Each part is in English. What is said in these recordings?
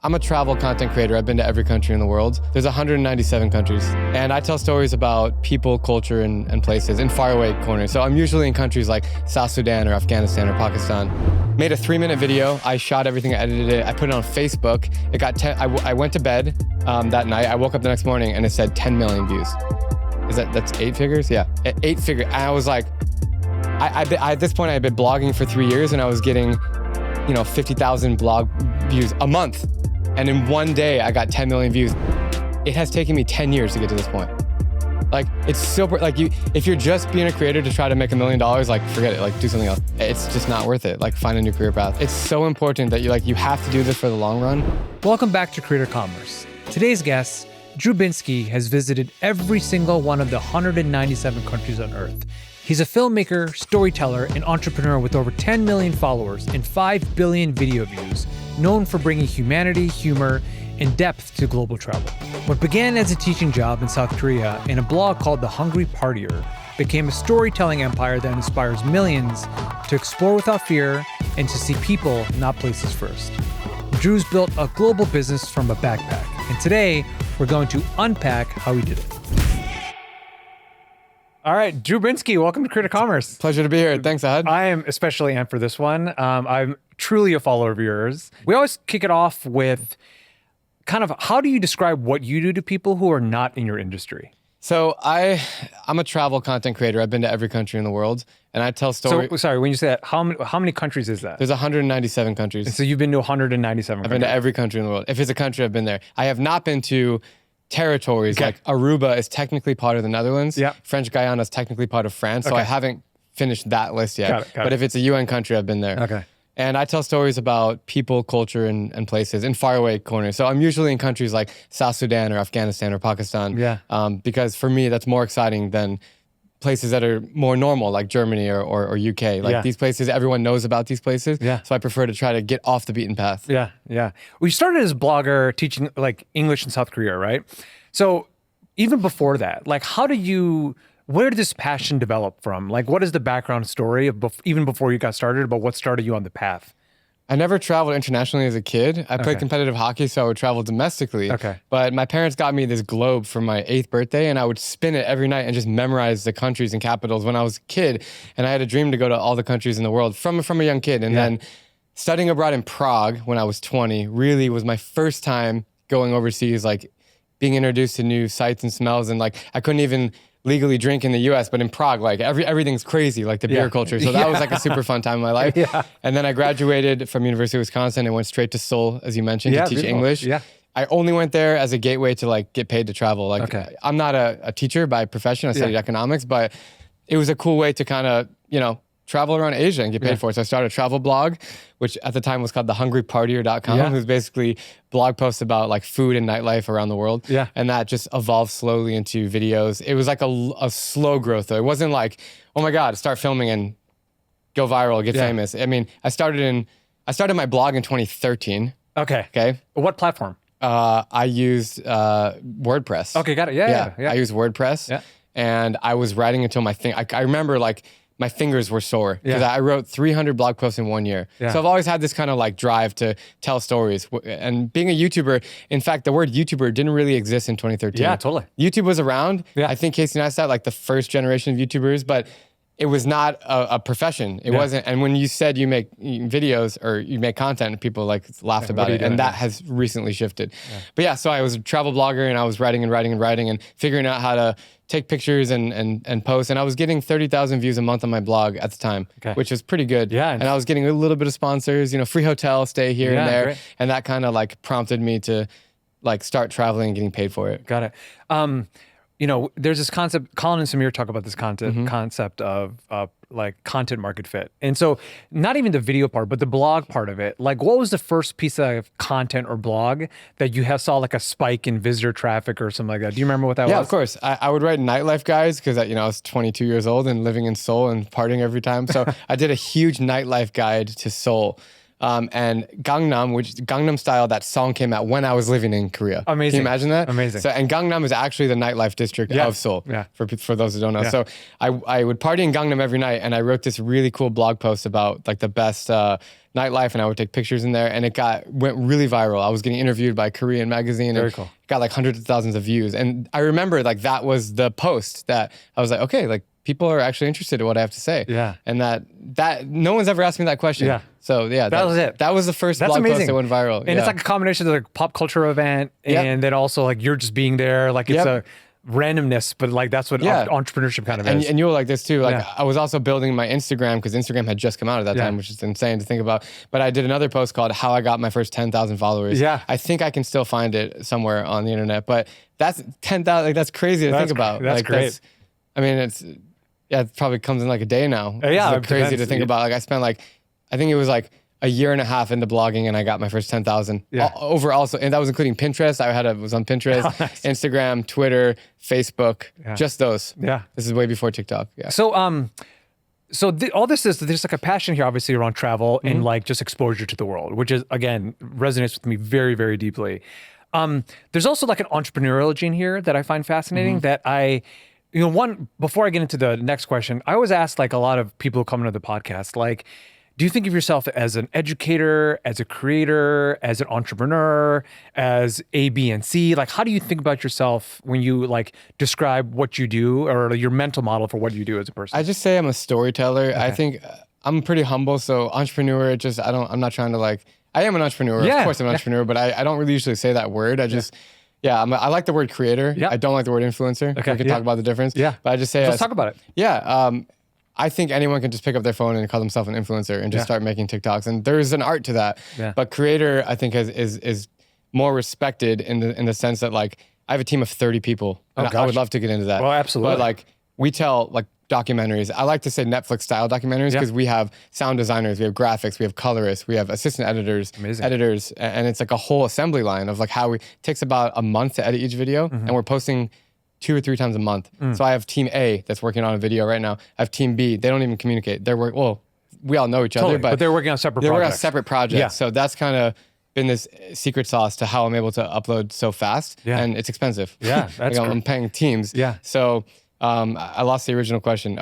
I'm a travel content creator. I've been to every country in the world. There's 197 countries. And I tell stories about people, culture, and places in faraway corners. So I'm usually in countries like South Sudan or Afghanistan or Pakistan. Made a 3-minute video. I shot everything, I edited it. I put it on Facebook. It got I went to bed that night. I woke up the next morning and it said 10 million views. That's 8 figures? Yeah, 8 figures. And I was like, at this point I had been blogging for 3 years and I was getting, 50,000 blog views a month. And in one day, I got 10 million views. It has taken me 10 years to get to this point. Like, it's super, if you're just being a creator to try to make $1 million, forget it, do something else. It's just not worth it. Find a new career path. It's so important that you have to do this for the long run. Welcome back to Creator Commerce. Today's guest, Drew Binsky, has visited every single one of the 197 countries on Earth. He's a filmmaker, storyteller, and entrepreneur with over 10 million followers and 5 billion video views, known for bringing humanity, humor, and depth to global travel. What began as a teaching job in South Korea and a blog called The Hungry Partier became a storytelling empire that inspires millions to explore without fear and to see people, not places first. Drew's built a global business from a backpack, and today we're going to unpack how he did it. All right, Drew Binsky, welcome to Creator Commerce. Pleasure to be here. Thanks, Ahad. I am especially amped for this one. I'm truly a follower of yours. We always kick it off with kind of, how do you describe what you do to people who are not in your industry? So I'm a travel content creator. I've been to every country in the world, and I tell stories. So, sorry, when you say that, how many countries is that? There's 197 countries. And so you've been to 197 I've been to every country in the world. If it's a country, I've been there. I have not been to territories. Like Aruba is technically part of the Netherlands. Yeah. French Guyana is technically part of France. So I haven't finished that list yet. Got it. But if it's a UN country, I've been there. Okay. And I tell stories about people, culture, and places in faraway corners. So I'm usually in countries like South Sudan or Afghanistan or Pakistan. Yeah. Because for me, that's more exciting than places that are more normal, like Germany or UK. These places, everyone knows about these places. Yeah. So I prefer to try to get off the beaten path. Yeah. Well, you started as a blogger teaching English in South Korea, right? So even before that, where did this passion develop from? What is the background story of even before you got started about what started you on the path? I never traveled internationally as a kid. I played competitive hockey, so I would travel domestically. Okay. But my parents got me this globe for my 8th birthday, and I would spin it every night and just memorize the countries and capitals when I was a kid. And I had a dream to go to all the countries in the world from a young kid. And then studying abroad in Prague when I was 20 really was my first time going overseas, being introduced to new sights and smells. And I couldn't even legally drink in the US, but in Prague, everything's crazy, the beer culture. So that was a super fun time in my life. Yeah. And then I graduated from University of Wisconsin and went straight to Seoul, as you mentioned, to teach beautiful. English. Yeah. I only went there as a gateway to get paid to travel. I'm not a teacher by profession. I studied economics, but it was a cool way to kind of, travel around Asia and get paid for it. So I started a travel blog, which at the time was called the hungrypartier.com. It was basically blog posts about food and nightlife around the world. Yeah. And that just evolved slowly into videos. It was a slow growth though. It wasn't oh my God, start filming and go viral, get famous. I mean, I started my blog in 2013. Okay. What platform? I used WordPress. Okay, got it. Yeah. I used WordPress. Yeah. And I was writing until I remember my fingers were sore because I wrote 300 blog posts in 1 year. Yeah. So I've always had this kind of drive to tell stories. And being a YouTuber, in fact, the word YouTuber didn't really exist in 2013. Yeah, totally. YouTube was around. Yeah. I think Casey Neistat, the first generation of YouTubers, but it was not a profession. It wasn't. And when you said you make videos or you make content, people laughed about it. And that has recently shifted. Yeah. But so I was a travel blogger and I was writing and figuring out how to take pictures and post. And I was getting 30,000 views a month on my blog at the time, which is pretty good. Yeah. And I was getting a little bit of sponsors, free hotel, stay here and there. Great. And that kind of prompted me to start traveling and getting paid for it. Got it. There's this concept, Colin and Samir talk about this concept of content market fit. And so not even the video part, but the blog part of it. What was the first piece of content or blog that you saw a spike in visitor traffic or something like that? Do you remember what that was? Yeah, of course. I would write nightlife guides because I was 22 years old and living in Seoul and partying every time. So I did a huge nightlife guide to Seoul. And Gangnam Style, that song came out when I was living in Korea. Amazing. Can you imagine that? Amazing. So, and Gangnam is actually the nightlife district of Seoul, for those who don't know. Yeah. So I would party in Gangnam every night, and I wrote this really cool blog post about the best nightlife, and I would take pictures in there, and went really viral. I was getting interviewed by Korean magazine, Very and cool. got like hundreds of thousands of views. And I remember like that was the post that I was like, okay, like people are actually interested in what I have to say. Yeah. And that no one's ever asked me that question. Yeah. So yeah, that was it. That was the first That's blog amazing. post that went viral. And it's like a combination of like pop culture event, and then also like you're just being there. Like it's a randomness, but like that's what entrepreneurship kind of is. And you were like this too. Like I was also building my Instagram because Instagram had just come out at that time, which is insane to think about. But I did another post called "How I Got My First 10,000 Followers." Yeah, I think I can still find it somewhere on the internet. But that's 10,000. Like that's crazy to think about. That's like, great. I mean, it probably comes in like a day now. Yeah, it's crazy to think about. Like I spent like, I think it was like a year and a half into blogging, and I got my first 10,000 over also, and that was including Pinterest. Was on Pinterest, nice. Instagram, Twitter, Facebook, just those. Yeah, this is way before TikTok. Yeah. So all this is there's like a passion here, obviously, around travel and like just exposure to the world, which is again resonates with me very, very deeply. There's also like an entrepreneurial gene here that I find fascinating. That before I get into the next question, I always ask like a lot of people who come into the podcast, like, do you think of yourself as an educator, as a creator, as an entrepreneur, as A, B, and C? Like, how do you think about yourself when you like describe what you do or your mental model for what you do as a person? I just say I'm a storyteller. Okay. I think I'm pretty humble. So entrepreneur, I'm not trying to like, I am an entrepreneur. Of course I'm an entrepreneur, but I don't really usually say that word. I just, I like the word creator. I don't like the word influencer. Okay. We can talk about the difference. Yeah. But I just say, let's talk about it. Yeah. I think anyone can just pick up their phone and call themselves an influencer and just start making TikToks. And there's an art to that. Yeah. But creator, I think, is more respected in the sense that like I have a team of 30 people. And I would love to get into that. Well, absolutely. But like we tell like documentaries. I like to say Netflix style documentaries because we have sound designers, we have graphics, we have colorists, we have assistant editors, editors, and it's like a whole assembly line of like how it takes about a month to edit each video, and we're posting 2 or 3 times a month. So I have team A that's working on a video right now. I have team B. They don't even communicate. We all know each other, but they're working on separate projects. They're working on separate projects. Yeah. So that's kind of been this secret sauce to how I'm able to upload so fast. Yeah. And it's expensive. Yeah, that's I'm paying teams. Yeah. So I lost the original question.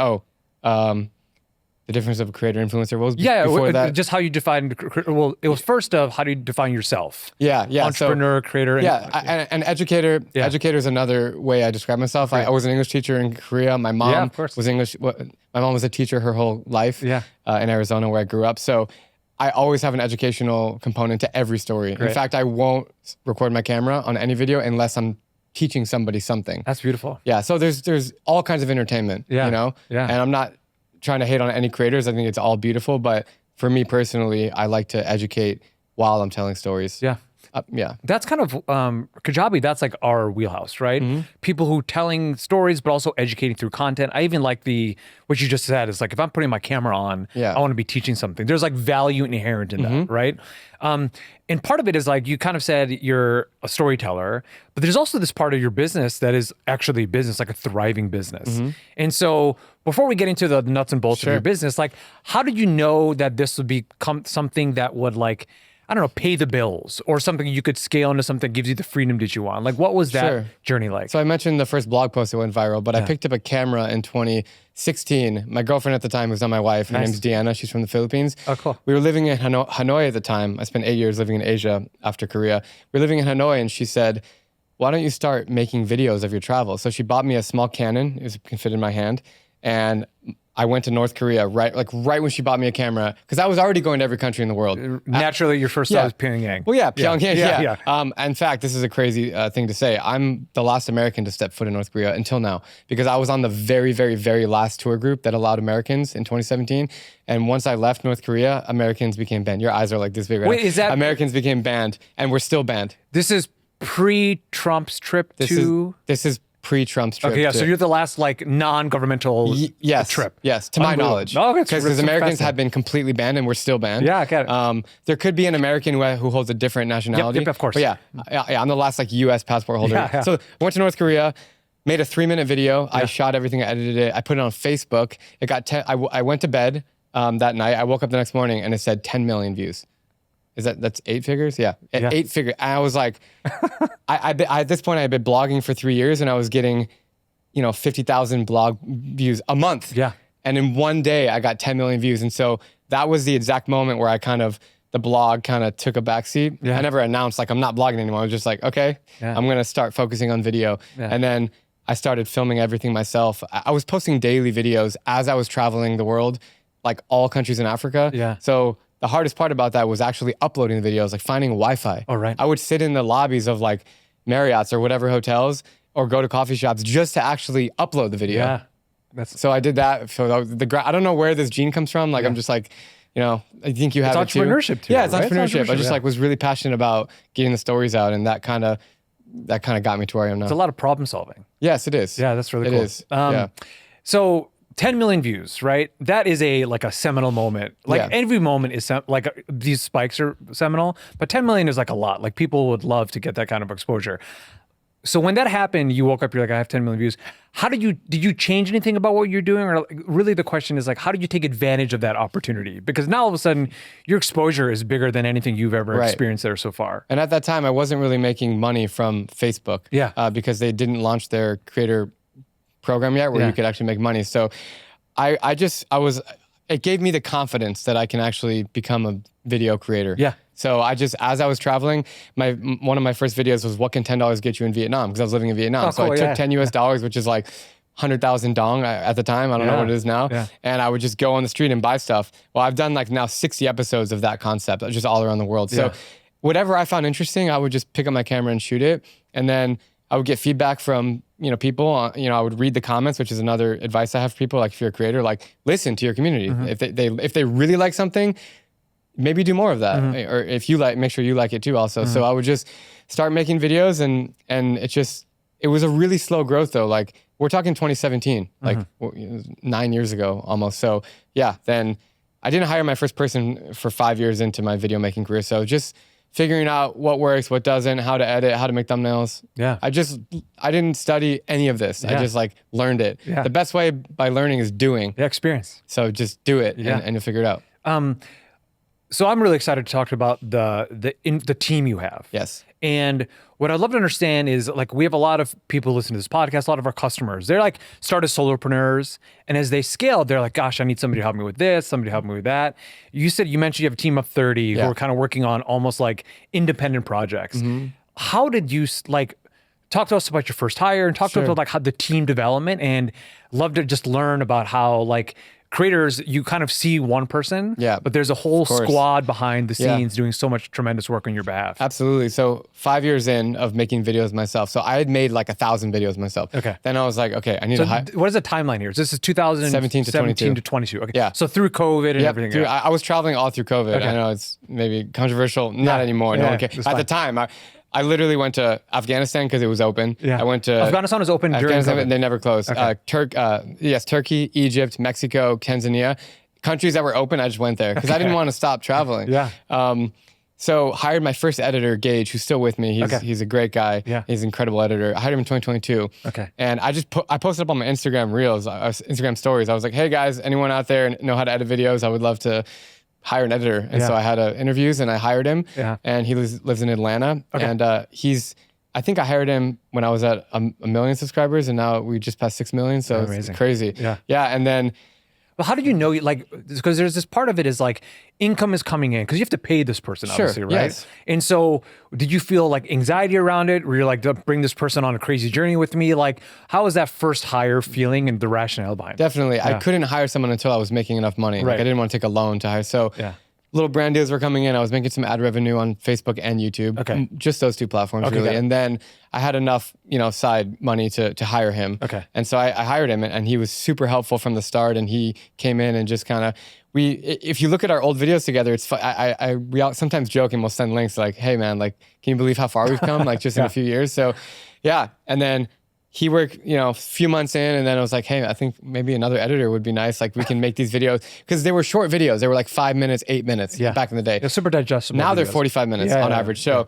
The difference of a creator influencer. What was before that? Just how you define. Well, it was first of how do you define yourself? Yeah. Entrepreneur, creator. And educator. Yeah. Educator is another way I describe myself. Right. I was an English teacher in Korea. My mom was English. My mom was a teacher her whole life. Yeah. In Arizona, where I grew up. So I always have an educational component to every story. Great. In fact, I won't record my camera on any video unless I'm teaching somebody something. That's beautiful. Yeah. So there's all kinds of entertainment. Yeah. Yeah. And I'm not trying to hate on any creators. I think it's all beautiful, but for me personally, I like to educate while I'm telling stories. Yeah. That's kind of Kajabi. That's like our wheelhouse, right? Mm-hmm. People who telling stories, but also educating through content. I even like what you just said is like, if I'm putting my camera on, I want to be teaching something. There's like value inherent in that, right? And part of it is like, you kind of said you're a storyteller, but there's also this part of your business that is actually business, like a thriving business. Mm-hmm. And so before we get into the nuts and bolts of your business, like, how did you know that this would become something that would like, I don't know, pay the bills or something you could scale into something that gives you the freedom that you want? Like, what was that journey like? So I mentioned the first blog post that went viral, but I picked up a camera in 2016. My girlfriend at the time was not my wife. Her name's Deanna. She's from the Philippines. Oh, cool. We were living in Hanoi at the time. I spent 8 years living in Asia after Korea. We were living in Hanoi, and she said, why don't you start making videos of your travel? So she bought me a small Canon. It can fit in my hand. And I went to North Korea right when she bought me a camera, because I was already going to every country in the world. Naturally, your first stop was Pyongyang. Well, Pyongyang. In fact, this is a crazy thing to say. I'm the last American to step foot in North Korea until now, because I was on the very, very, very last tour group that allowed Americans in 2017. And once I left North Korea, Americans became banned. Your eyes are like this big right now. Is that... Americans became banned, and we're still banned. This is pre-Trump's trip This is pre-Trump's trip. Okay, yeah, so you're the last like non-governmental trip. Yes, to my knowledge. Oh, okay. Because Americans have been completely banned and we're still banned. Yeah, I get it. There could be an American who holds a different nationality. Yep, of course. But I'm the last like U.S. passport holder. Yeah. So I went to North Korea, made a 3-minute video. I shot everything, I edited it. I put it on Facebook. It got I went to bed that night. I woke up the next morning and it said 10 million views. That's 8 figures? Yeah. 8 figures. And I was like, at this point I had been blogging for 3 years and I was getting, 50,000 blog views a month. Yeah. And in one day I got 10 million views. And so that was the exact moment where the blog kind of took a backseat. Yeah. I never announced like I'm not blogging anymore. I was just like, okay, I'm going to start focusing on video. Yeah. And then I started filming everything myself. I was posting daily videos as I was traveling the world, like all countries in Africa. Yeah. So the hardest part about that was actually uploading the videos, like finding Wi-Fi. Oh, right. I would sit in the lobbies of like Marriott's or whatever hotels or go to coffee shops just to actually upload the video. Yeah. So I did that. So I don't know where this gene comes from. Like I'm just like, I think you have It's it too. entrepreneurship too. Yeah, it's right? entrepreneurship. I just yeah. like was really passionate about getting the stories out, and that kind of got me to where I am now. It's a lot of problem solving. Yes, it is. Yeah, that's really It cool. is. Yeah. So 10 million views, right? That is like a seminal moment. Like Yeah. every moment is these spikes are seminal, but 10 million is like a lot. Like people would love to get that kind of exposure. So when that happened, you woke up, you're like, I have 10 million views. Did you change anything about what you're doing? Or like, really the question is like, how did you take advantage of that opportunity? Because now all of a sudden your exposure is bigger than anything you've ever experienced there so far. And at that time, I wasn't really making money from Facebook. Yeah. Because they didn't launch their creator program yet where Yeah. you could actually make money. So it gave me the confidence that I can actually become a video creator. Yeah. So as I was traveling, one of my first videos was what can $10 get you in Vietnam? Because I was living in Vietnam. Oh, so cool, I took yeah. 10 US dollars, which is like 100,000 dong at the time. I don't know what it is now. Yeah. And I would just go on the street and buy stuff. Well, I've done like now 60 episodes of that concept, just all around the world. So Yeah. whatever I found interesting, I would just pick up my camera and shoot it. And then I would get feedback from, people. I would read the comments, which is another advice I have for people. Like if you're a creator, like listen to your community. Mm-hmm. If they really like something, maybe do more of that. Mm-hmm. Or if you make sure you like it too also. So I would just start making videos and it was a really slow growth though. Like we're talking 2017, like 9 years ago almost. So yeah, then I didn't hire my first person for 5 years into my video making career. So just figuring out what works, what doesn't, how to edit, how to make thumbnails. Yeah. I didn't study any of this. Yeah. I just learned it. Yeah. The best way by learning is doing. Yeah, experience. So just do it Yeah. and you'll figure it out. So I'm really excited to talk about the team you have. Yes. And what I'd love to understand is like we have a lot of people listening to this podcast, a lot of our customers. They're like started solopreneurs, and as they scale, they're like, gosh, I need somebody to help me with this, somebody to help me with that. You mentioned you have a team of 30 who are kind of working on almost like independent projects. How did you talk to us about your first hire and talk to us about like how the team development, and love to just learn about how like creators, you kind of see one person, but there's a whole squad behind the scenes doing so much tremendous work on your behalf. Absolutely. So 5 years in of making videos myself. So I had made like 1,000 videos myself. Okay. Then I was like, okay, I need to hire. What is the timeline here? This is 2017 to 22. Okay. Yeah. So through COVID and everything. I was traveling all through COVID. Okay. I know it's maybe controversial. Not anymore. Yeah, No one cares. it's At fine. the time, I literally went to Afghanistan because it was open. Yeah. I went to Afghanistan was open during Afghanistan. COVID. They never closed. Okay. Turkey, Egypt, Mexico, Tanzania, countries that were open. I just went there because I didn't want to stop traveling. Yeah. So hired my first editor, Gage, who's still with me. He's a great guy. Yeah. He's an incredible editor. I hired him in 2022. Okay. And I posted up on my Instagram reels, Instagram stories. I was like, hey guys, anyone out there know how to edit videos? I would love to hire an editor. And so I had interviews and I hired him. Yeah. And he lives in Atlanta. Okay. And I think I hired him when I was at a million subscribers, and now we just passed 6 million. So Amazing. it's crazy. Yeah. Yeah. And then But how did you know, because there's this part of it is like income is coming in because you have to pay this person, obviously, right? Yes. And so did you feel like anxiety around it? Were you like, bring this person on a crazy journey with me? Like, how was that first hire feeling and the rationale behind it? definitely, I couldn't hire someone until I was making enough money. Right. Like I didn't want to take a loan to hire. So little brand deals were coming in. I was making some ad revenue on Facebook and YouTube. Okay. Just those two platforms, Okay, got really. it. And then I had enough, side money to hire him. Okay. And so I hired him, and he was super helpful from the start. And he came in and just kind of, if you look at our old videos together, it's fun. We all sometimes joke and we'll send links like, hey man, like, can you believe how far we've come? Like just in a few years. So yeah. And then he worked, a few months in, and then I was like, hey, I think maybe another editor would be nice. Like we can make these videos, because they were short videos. They were like 5 minutes, 8 minutes back in the day. They're super digestible. Now they're videos. 45 minutes on average. So,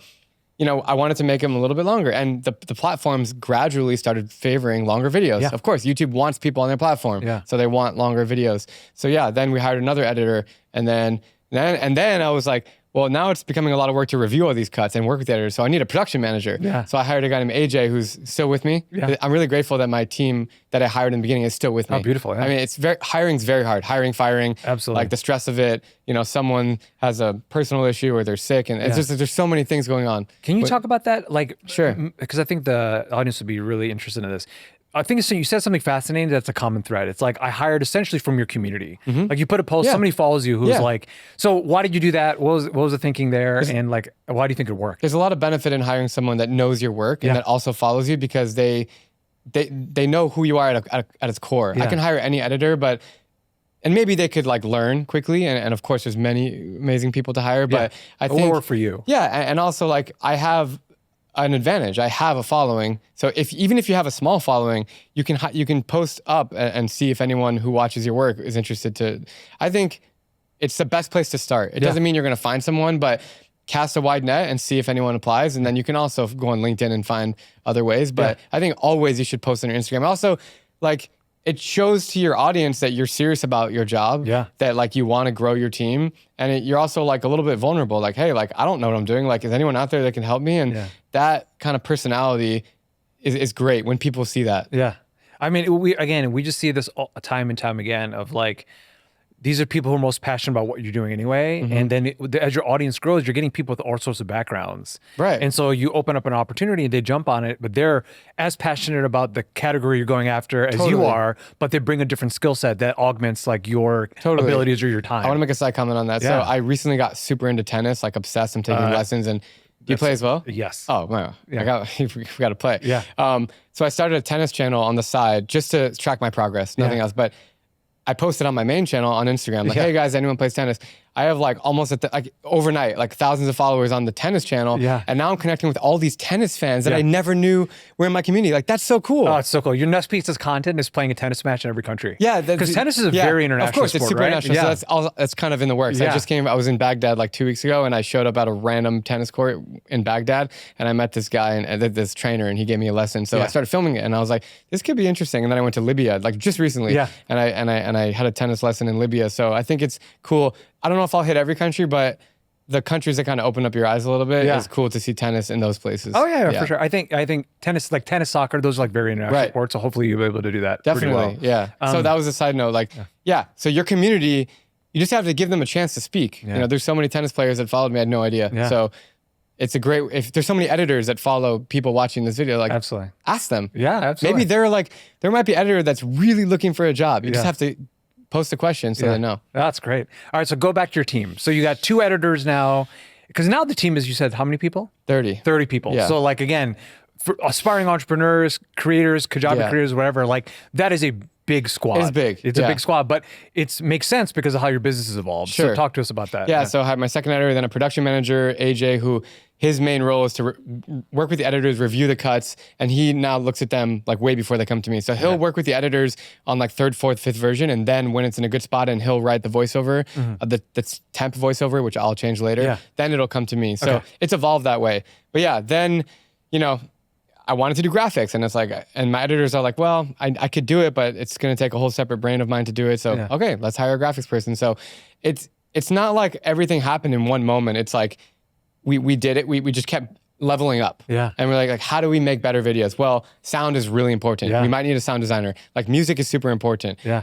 I wanted to make them a little bit longer. And the platforms gradually started favoring longer videos. Yeah. Of course, YouTube wants people on their platform. Yeah. So they want longer videos. So yeah, then we hired another editor, and then I was like, well, now it's becoming a lot of work to review all these cuts and work with the editors. So I need a production manager. Yeah. So I hired a guy named AJ who's still with me. Yeah. I'm really grateful that my team that I hired in the beginning is still with me. Oh, beautiful. Yeah. I mean, hiring's very hard. Hiring, firing. Absolutely. Like the stress of it. Someone has a personal issue or they're sick, and it's just there's so many things going on. Can you talk about that? Like, Sure. Because I think the audience would be really interested in this. I think so. You said something fascinating. That's a common thread. It's like I hired essentially from your community. Like you put a post, somebody follows you who's like, so why did you do that? What was the thinking there? And like, why do you think it worked? There's a lot of benefit in hiring someone that knows your work and that also follows you because they know who you are at its core. I can hire any editor, and maybe they could like learn quickly. And of course, there's many amazing people to hire, but I think it will work for you. Yeah, and also like I have an advantage. I have a following, so even if you have a small following, you can post up and see if anyone who watches your work is interested to. I think it's the best place to start. It doesn't mean you're going to find someone, but cast a wide net and see if anyone applies, and then you can also go on LinkedIn and find other ways. But I think always you should post on your Instagram. Also, like it shows to your audience that you're serious about your job. Yeah. That like you want to grow your team, and you're also like a little bit vulnerable. Like, hey, like I don't know what I'm doing. Like, is anyone out there that can help me? And that kind of personality is great when people see that. Yeah. I mean, we just see this time and time again of like, these are people who are most passionate about what you're doing anyway. And then as your audience grows, you're getting people with all sorts of backgrounds. Right. And so you open up an opportunity and they jump on it, but they're as passionate about the category you're going after as you are, but they bring a different skill set that augments like your abilities or your time. I want to make a side comment on that. Yeah. So I recently got super into tennis, like obsessed. I'm taking lessons, and do you play as well? Yes. Oh, wow. We got to play. Yeah. So I started a tennis channel on the side just to track my progress, nothing else. But I posted on my main channel on Instagram, like, hey guys, anyone plays tennis? I have like almost overnight, like thousands of followers on the tennis channel. Yeah. And now I'm connecting with all these tennis fans that I never knew were in my community. Like, that's so cool. Oh, it's so cool. Your next piece of content is playing a tennis match in every country. Yeah. Because tennis is a very international sport. Of course, sport, it's super right? international. So that's kind of in the works. Yeah. I was in Baghdad like 2 weeks ago, and I showed up at a random tennis court in Baghdad, and I met this guy and this trainer, and he gave me a lesson. So I started filming it, and I was like, this could be interesting. And then I went to Libya, like just recently. Yeah. And I had a tennis lesson in Libya. So I think it's cool. I don't know if I'll hit every country, but the countries that kind of open up your eyes a little bit, it's cool to see tennis in those places. Oh yeah, for sure. I think tennis, like tennis, soccer, those are like very international sports. So hopefully you'll be able to do that. Definitely, pretty well. yeah. So that was a side note. Like, so your community, you just have to give them a chance to speak. Yeah. There's so many tennis players that followed me, I had no idea. Yeah. So it's if there's so many editors that follow people watching this video, like absolutely ask them. Yeah, absolutely. Maybe there might be an editor that's really looking for a job. You just have to post a question so they know. That's great. All right, so go back to your team. So you got 2 editors now, because now the team is, you said, how many people? 30. 30 people. Yeah. So like, again, for aspiring entrepreneurs, creators, Kajabi creators, whatever, like that is a big squad. It's big. It's a big squad, but it makes sense because of how your business has evolved. Sure. So talk to us about that. Yeah, so I had my second editor, then a production manager, AJ, who his main role is to work with the editors, review the cuts, and he now looks at them like way before they come to me. So he'll work with the editors on like 3rd, 4th, 5th version, and then when it's in a good spot and he'll write the voiceover, the temp voiceover, which I'll change later, then it'll come to me. So it's evolved that way. But yeah, then, I wanted to do graphics, and it's like, and my editors are like, well, I could do it, but it's going to take a whole separate brain of mine to do it. So, okay, let's hire a graphics person. So it's not like everything happened in one moment. It's like, we did it. We just kept leveling up. Yeah. And we're like, how do we make better videos? Well, sound is really important. Yeah. We might need a sound designer. Like music is super important. Yeah.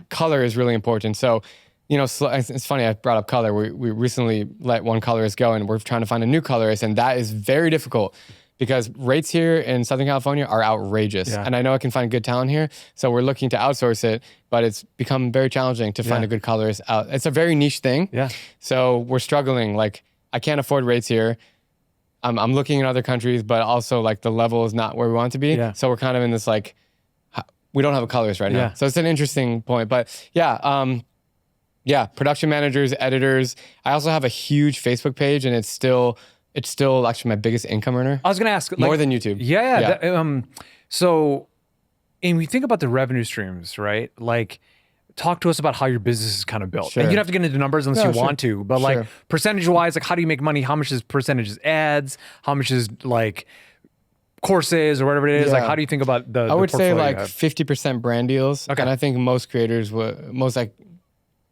Color is really important. So, it's funny, I brought up color. We recently let one colorist go, and we're trying to find a new colorist, and that is very difficult because rates here in Southern California are outrageous. Yeah. And I know I can find good talent here. So we're looking to outsource it, but it's become very challenging to find a good colorist out. It's a very niche thing. Yeah. So we're struggling. Like, I can't afford rates here. I'm looking in other countries, but also like the level is not where we want it to be. Yeah. So we're kind of in this like, we don't have a colorist right now. So it's an interesting point. But production managers, editors. I also have a huge Facebook page, and it's still actually my biggest income earner. I was going to ask, more than YouTube. Yeah. So, and we think about the revenue streams, right? Like, talk to us about how your business is kind of built. Sure. And you don't have to get into numbers unless you want to, but like percentage-wise, like how do you make money? How much is percentage ads? How much is like courses or whatever it is? Like, how do you think about the I would say like you have? 50% brand deals. Okay. And I think most creators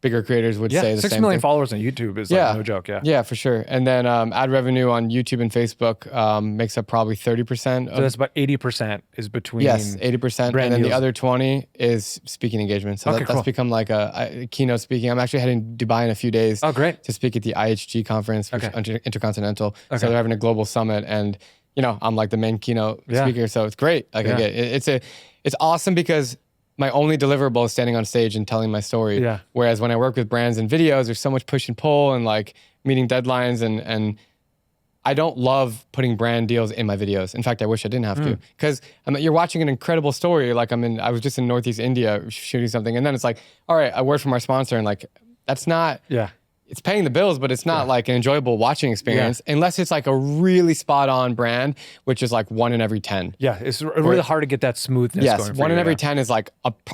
bigger creators would say the 6 same million thing. followers on YouTube is like no joke. Yeah, for sure. And then ad revenue on YouTube and Facebook makes up probably 30%. So that's about 80% is between. Yes, 80%. brand And then the deals. other 20 is speaking engagements. So Okay, that's cool. become like a keynote speaking. I'm actually heading to Dubai in a few days. Oh, great. To speak at the IHG conference, which Okay. Intercontinental. Okay. So they're having a global summit, and I'm like the main keynote speaker. So it's great. Like it's awesome because my only deliverable is standing on stage and telling my story. Yeah. Whereas when I work with brands and videos, there's so much push and pull and like meeting deadlines and I don't love putting brand deals in my videos. In fact, I wish I didn't have to, because you're watching an incredible story. Like I was just in Northeast India shooting something, and then it's like, all right, a word from our sponsor, and like that's not. Yeah. It's paying the bills, but it's not like an enjoyable watching experience unless it's like a really spot on brand, which is like 1 in every 10. Yeah, it's really hard to get that smoothness going. Yes, 1 in every 10 is like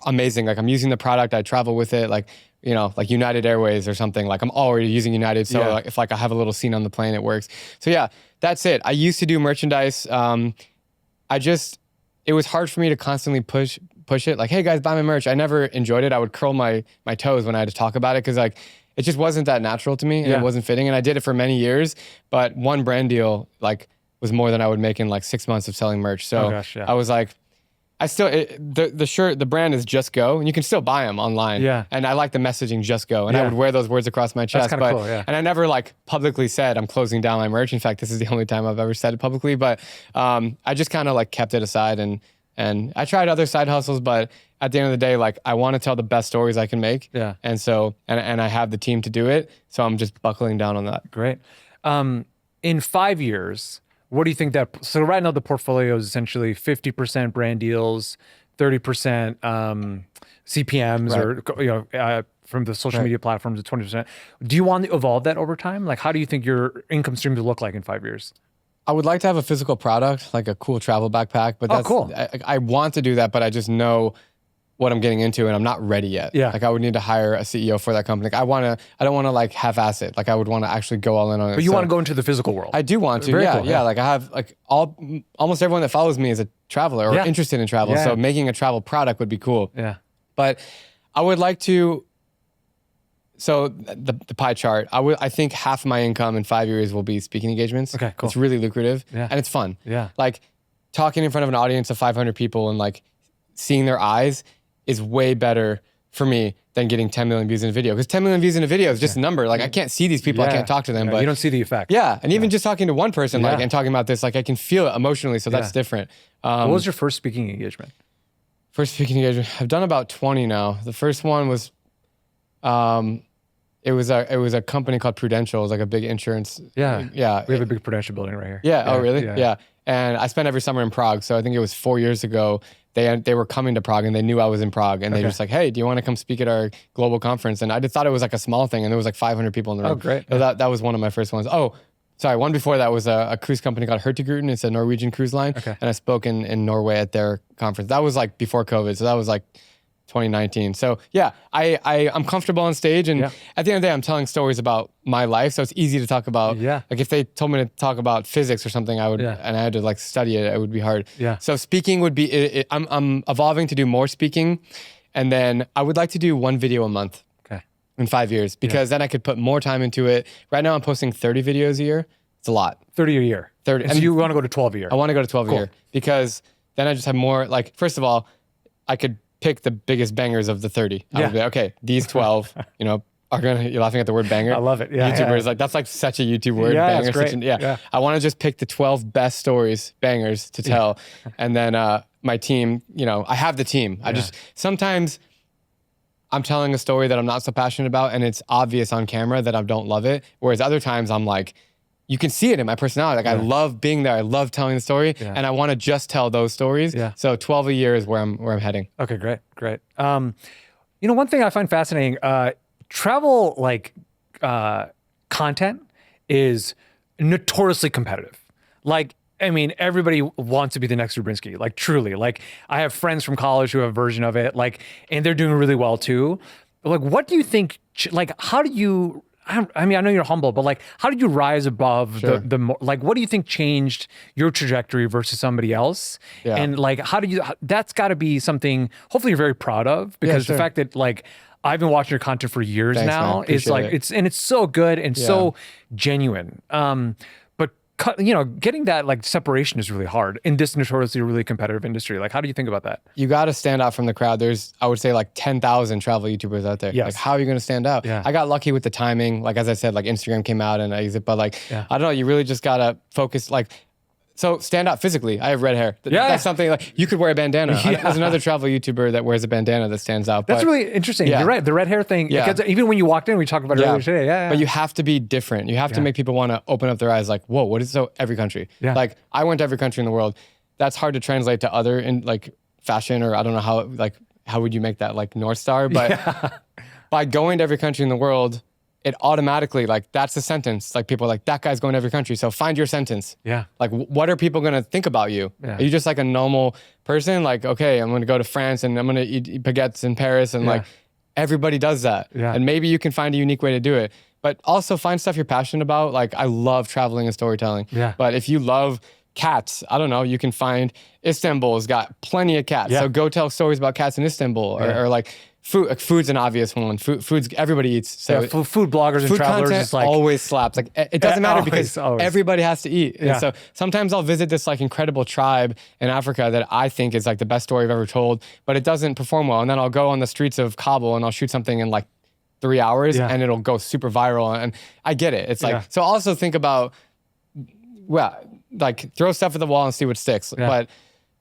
amazing. Like I'm using the product, I travel with it, like like United Airways or something. Like I'm already using United, so like if like I have a little scene on the plane, it works. So yeah, that's it. I used to do merchandise. It was hard for me to constantly push it. Like, hey guys, buy my merch. I never enjoyed it. I would curl my toes when I had to talk about it because like it just wasn't that natural to me and it wasn't fitting. And I did it for many years, but one brand deal like was more than I would make in like 6 months of selling merch. So I was like, the brand is Just Go, and you can still buy them online. Yeah. And I like the messaging Just Go, and I would wear those words across my chest. That's kind of cool, yeah. And I never like publicly said I'm closing down my merch. In fact, this is the only time I've ever said it publicly. But I just kind of like kept it aside, and I tried other side hustles, but at the end of the day, like I want to tell the best stories I can make. Yeah. And so, and I have the team to do it. So I'm just buckling down on that. Great. In 5 years, what do you think so right now the portfolio is essentially 50% brand deals, 30% CPMs or, from the social media platforms at 20%. Do you want to evolve that over time? Like, how do you think your income stream will look like in 5 years? I would like to have a physical product, like a cool travel backpack, but that's cool. I want to do that, but I just know what I'm getting into and I'm not ready yet. Yeah. Like I would need to hire a CEO for that company. Like I don't want to like half-ass it. Like I would want to actually go all in on it. But you want to go into the physical world. I do want to. Very cool. Yeah. Like I have like almost everyone that follows me is a traveler or interested in travel. So making a travel product would be cool. Yeah. But I would like to, so the pie chart, I think half my income in 5 years will be speaking engagements. Okay, cool. It's really lucrative and it's fun. Yeah. Like talking in front of an audience of 500 people and like seeing their eyes is way better for me than getting 10 million views in a video. Because 10 million views in a video is just a number. Like I can't see these people, I can't talk to them. But you don't see the effect. Yeah, and even just talking to one person like and talking about this, like I can feel it emotionally, so that's different. What was your first speaking engagement? First speaking engagement, I've done about 20 now. The first one was, it was a company called Prudential. It was like a big insurance. Yeah. We have a big Prudential building right here. Yeah. Oh, really? Yeah. And I spent every summer in Prague. So I think it was 4 years ago. They were coming to Prague and they knew I was in Prague. And they were just like, hey, do you want to come speak at our global conference? And I just thought it was like a small thing. And there was like 500 people in the room. Oh, great. So that was one of my first ones. Oh, sorry. One before that was a cruise company called Hurtigruten. It's a Norwegian cruise line. Okay. And I spoke in Norway at their conference. That was like before COVID. So that was like 2019. So yeah, I'm comfortable on stage, and at the end of the day, I'm telling stories about my life. So it's easy to talk about. Yeah. Like if they told me to talk about physics or something, I would, and I had to like study it, it would be hard. Yeah. So speaking would be, I'm evolving to do more speaking, and then I would like to do one video a month. Okay. In 5 years, because then I could put more time into it. Right now I'm posting 30 videos a year. It's a lot. 30 a year. 30. And so you want to go to 12 a year? I want to go to 12 a year because then I just have more, like, first of all, I could pick the biggest bangers of the 30. I would be like, okay, these 12, are gonna, you're laughing at the word banger. I love it. Yeah. YouTubers, like, that's like such a YouTube word. Yeah, banger. that's great. I want to just pick the 12 best stories, bangers to tell. And then my team, I have the team. I just, sometimes I'm telling a story that I'm not so passionate about and it's obvious on camera that I don't love it. Whereas other times I'm like, you can see it in my personality. Like I love being there. I love telling the story, and I want to just tell those stories. Yeah. So 12 a year is where I'm heading. Okay, great. One thing I find fascinating, travel content is notoriously competitive. Like, I mean, everybody wants to be the next Binsky. Like, truly. Like, I have friends from college who have a version of it. Like, and they're doing really well too. Like, what do you think? Like, how do you? I mean, I know you're humble, but like, how did you rise above like, what do you think changed your trajectory versus somebody else? Yeah. And like, that's gotta be something, hopefully you're very proud of, because the fact that like I've been watching your content for years Thanks, now. man. It's like it's so good and so genuine. But getting that like separation is really hard in this notoriously really competitive industry. Like, how do you think about that? You got to stand out from the crowd. There's, I would say, like 10,000 travel YouTubers out there. Yes. Like, how are you going to stand out? Yeah. I got lucky with the timing. Like, as I said, like Instagram came out and I used it, but like, I don't know, you really just got to focus. Like, so stand out physically. I have red hair. That's something like you could wear a bandana. There's another travel YouTuber that wears a bandana that stands out. That's really interesting. You're right. The red hair thing. Yeah. Because even when you walked in, we talked about it earlier today. Yeah. But you have to be different. You have to make people want to open up their eyes. Like, whoa, what is so every country? Yeah. Like, I went to every country in the world. That's hard to translate to other in like fashion, or I don't know how would you make that like North Star? But by going to every country in the world, it automatically, like, that's the sentence. Like, people are like, that guy's going to every country. So find your sentence. Yeah. Like, what are people going to think about you? Yeah. Are you just like a normal person? Like, okay, I'm going to go to France and I'm going to eat baguettes in Paris. And like, everybody does that. Yeah. And maybe you can find a unique way to do it. But also find stuff you're passionate about. Like, I love traveling and storytelling. Yeah. But if you love cats, I don't know, you can find Istanbul's got plenty of cats. Yeah. So go tell stories about cats in Istanbul. Or like, food. Like, food's an obvious one. Food's everybody eats. So food bloggers and food travelers content just like always slaps. Like, it doesn't matter because always. everybody has to eat. Yeah. And so sometimes I'll visit this like incredible tribe in Africa that I think is like the best story I've ever told, but it doesn't perform well. And then I'll go on the streets of Kabul and I'll shoot something in like 3 hours and it'll go super viral. And I get it. It's like, so also think about, like, throw stuff at the wall and see what sticks. But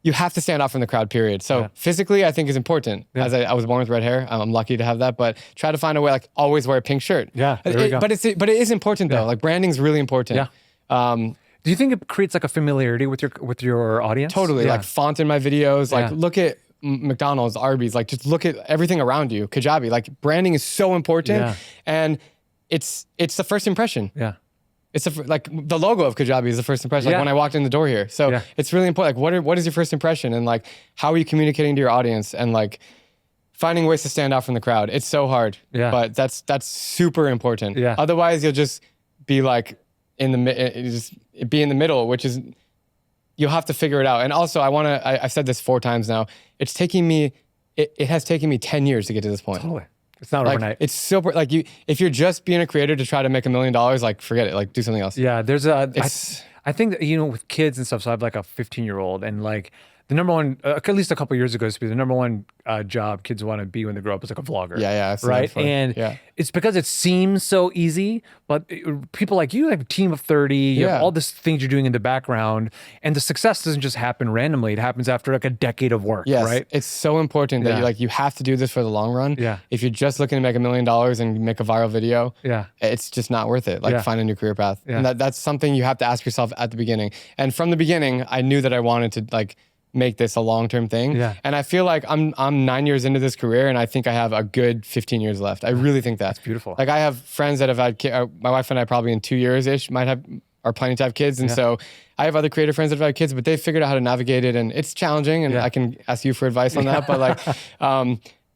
you have to stand out from the crowd, period. So physically, I think is important. As I was born with red hair. I'm lucky to have that, but try to find a way, like, always wear a pink shirt. Yeah, there we go. But it is important though. Like, branding's really important. Yeah. Do you think it creates like a familiarity with your audience? Totally. Yeah. Like, font in my videos. Like, look at McDonald's, Arby's. Like, just look at everything around you. Kajabi. Like, branding is so important, and it's the first impression. Yeah. It's like the logo of Kajabi is the first impression. Like, when I walked in the door here. So it's really important. Like, what is your first impression, and like, how are you communicating to your audience, and like, finding ways to stand out from the crowd. It's so hard. Yeah. But that's super important. Yeah. Otherwise, you'll just be like in the middle, which is, you'll have to figure it out. And also, I've said this 4 times now. It has taken me 10 years to get to this point. Totally. It's not like, overnight. It's super, like, if you're just being a creator to try to make $1 million, like, forget it. Like, do something else. Yeah, I think that, with kids and stuff, so I have like a 15-year-old, and like the number one, at least a couple of years ago, used to be the number one job kids want to be when they grow up is like a vlogger. Yeah, I've seen right. that before. And it's because it seems so easy, but people like you have a team of 30. You have all this things you're doing in the background, and the success doesn't just happen randomly. It happens after like a decade of work. Yes, right. It's so important that you have to do this for the long run. Yeah. If you're just looking to make $1 million and make a viral video, it's just not worth it. Like, find a new career path. Yeah. And that's something you have to ask yourself at the beginning. And from the beginning, I knew that I wanted to like make this a long-term thing. Yeah. And I feel like I'm 9 years into this career, and I think I have a good 15 years left. I really think that. That's beautiful. Like, I have friends that have had my wife and I probably in 2 years-ish are planning to have kids. And so I have other creative friends that have had kids, but they've figured out how to navigate it, and it's challenging, and I can ask you for advice on that. But like,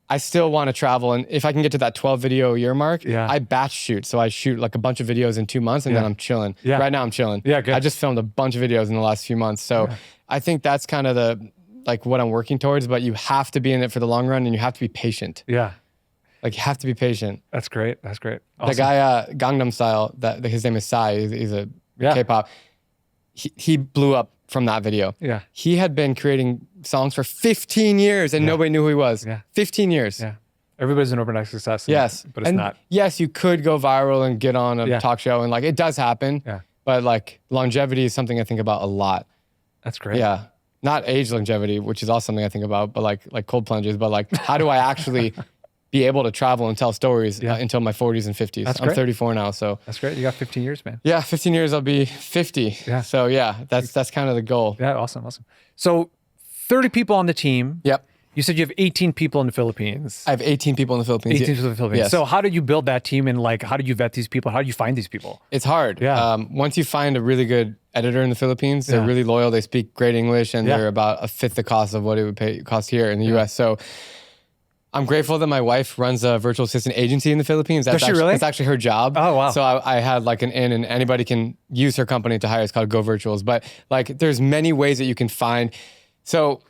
I still want to travel, and if I can get to that 12 video a year mark, I batch shoot. So I shoot like a bunch of videos in 2 months, and then I'm chilling. Yeah. Right now I'm chilling. Yeah, good. I just filmed a bunch of videos in the last few months. So I think that's kind of what I'm working towards, but you have to be in it for the long run, and you have to be patient. Yeah. Like, you have to be patient. That's great. That's great. Awesome. The guy, Gangnam Style, his name is Psy. He's a K-pop. He blew up from that video. Yeah. He had been creating songs for 15 years and nobody knew who he was. Yeah. 15 years. Yeah. Everybody's an overnight success. Yes. But it's not. Yes, you could go viral and get on a talk show, and like, it does happen. Yeah. But like, longevity is something I think about a lot. That's great. Yeah. Not age longevity, which is also something I think about, but like cold plunges, but like, how do I actually be able to travel and tell stories until my 40s and 50s? That's I'm 34 now, so. That's great. You got 15 years, man. Yeah, 15 years, I'll be 50. Yeah. So yeah, that's kind of the goal. Yeah, awesome. So 30 people on the team. Yep. You said you have 18 people in the Philippines. I have 18 people in the Philippines. 18 people in the Philippines. Yes. So how did you build that team, and like, how did you vet these people? How do you find these people? It's hard. Yeah. Once you find a really good editor in the Philippines, they're really loyal. They speak great English, and they're about a fifth the cost of what it would cost here in the US. So I'm grateful that my wife runs a virtual assistant agency in the Philippines. Does she really? It's actually her job. Oh, wow. So I had like an in, and anybody can use her company to hire. It's called Go Virtuals. But like, there's many ways that you can find. So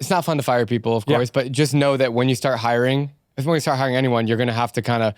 it's not fun to fire people, of course, but just know that when you start hiring, if when you start hiring anyone, you're going to have to kind of,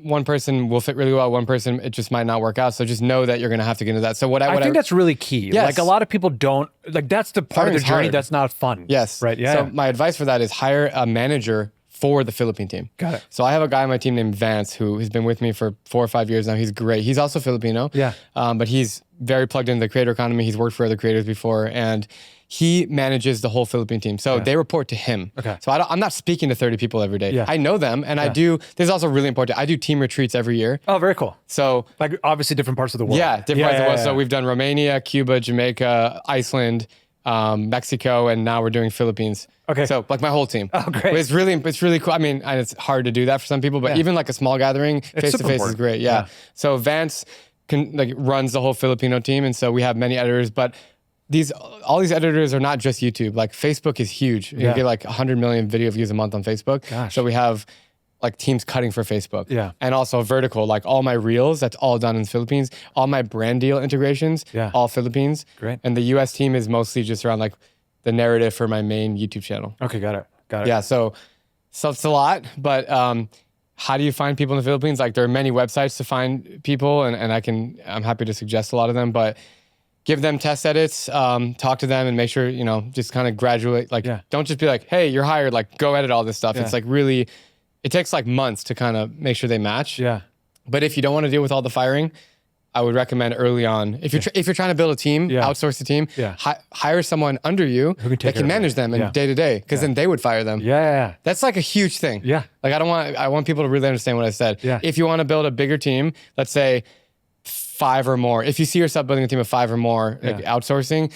one person will fit really well, one person, it just might not work out. So just know that you're going to have to get into that. So I think that's really key. Yes. Like a lot of people don't, like that's the part of the journey that's not fun. Yes. Right. Yeah. So my advice for that is hire a manager for the Philippine team. Got it. So I have a guy on my team named Vance who has been with me for 4 or 5 years now. He's great. He's also Filipino. Yeah. But he's very plugged into the creator economy. He's worked for other creators before, and he manages the whole Philippine team. So they report to him. Okay. So I'm not speaking to 30 people every day. Yeah. I know them, and I do. This is also really important. I do team retreats every year. Oh, very cool. So like obviously different parts of the world. Yeah, different parts of the world. So we've done Romania, Cuba, Jamaica, Iceland, Mexico, and now we're doing Philippines. Okay. So like my whole team. Oh, great. But it's really cool. I mean, and it's hard to do that for some people, but even like a small gathering, face to face is great. Yeah. So Vance runs the whole Filipino team, and so we have many editors, but all these editors are not just YouTube. Like Facebook is huge. You get like 100 million video views a month on Facebook. Gosh. So we have like teams cutting for Facebook. Yeah. And also vertical, like all my reels, that's all done in the Philippines. All my brand deal integrations, all Philippines. Great. And the US team is mostly just around like the narrative for my main YouTube channel. Okay, got it. Yeah, so it's a lot, but how do you find people in the Philippines? Like there are many websites to find people, and I'm happy to suggest a lot of them, but give them test edits, talk to them, and make sure, just kind of graduate. Like, don't just be like, hey, you're hired, like go edit all this stuff. It's like really, it takes like months to kind of make sure they match. Yeah. But if you don't want to deal with all the firing, I would recommend early on, if you're trying to build a team, outsource the team, hire someone under you that can manage them and day to day, because then they would fire them. Yeah. That's like a huge thing. Yeah. Like I want people to really understand what I said. Yeah. If you want to build a bigger team, let's say 5 or more, if you see yourself building a team of 5 or more, like outsourcing,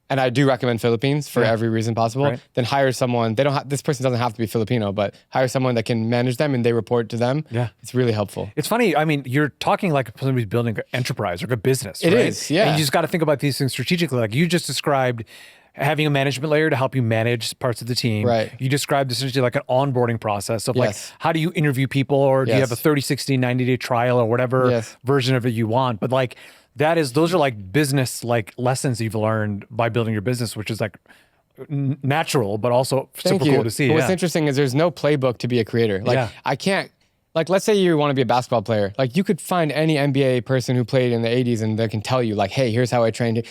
and I do recommend Philippines for every reason possible, then hire someone. This person doesn't have to be Filipino, but hire someone that can manage them and they report to them. Yeah. It's really helpful. It's funny. I mean, you're talking like somebody's building an enterprise or a business. It is, yeah. And you just got to think about these things strategically. Like you just described having a management layer to help you manage parts of the team. Right. You described essentially like an onboarding process of like, how do you interview people, or do you have a 30, 60, 90-day trial or whatever version of it you want? But like, those are like business like lessons you've learned by building your business, which is like natural, but also super cool to see. But what's interesting is there's no playbook to be a creator. Like I can't, like let's say you want to be a basketball player. Like you could find any NBA person who played in the 80s and they can tell you like, hey, here's how I trained.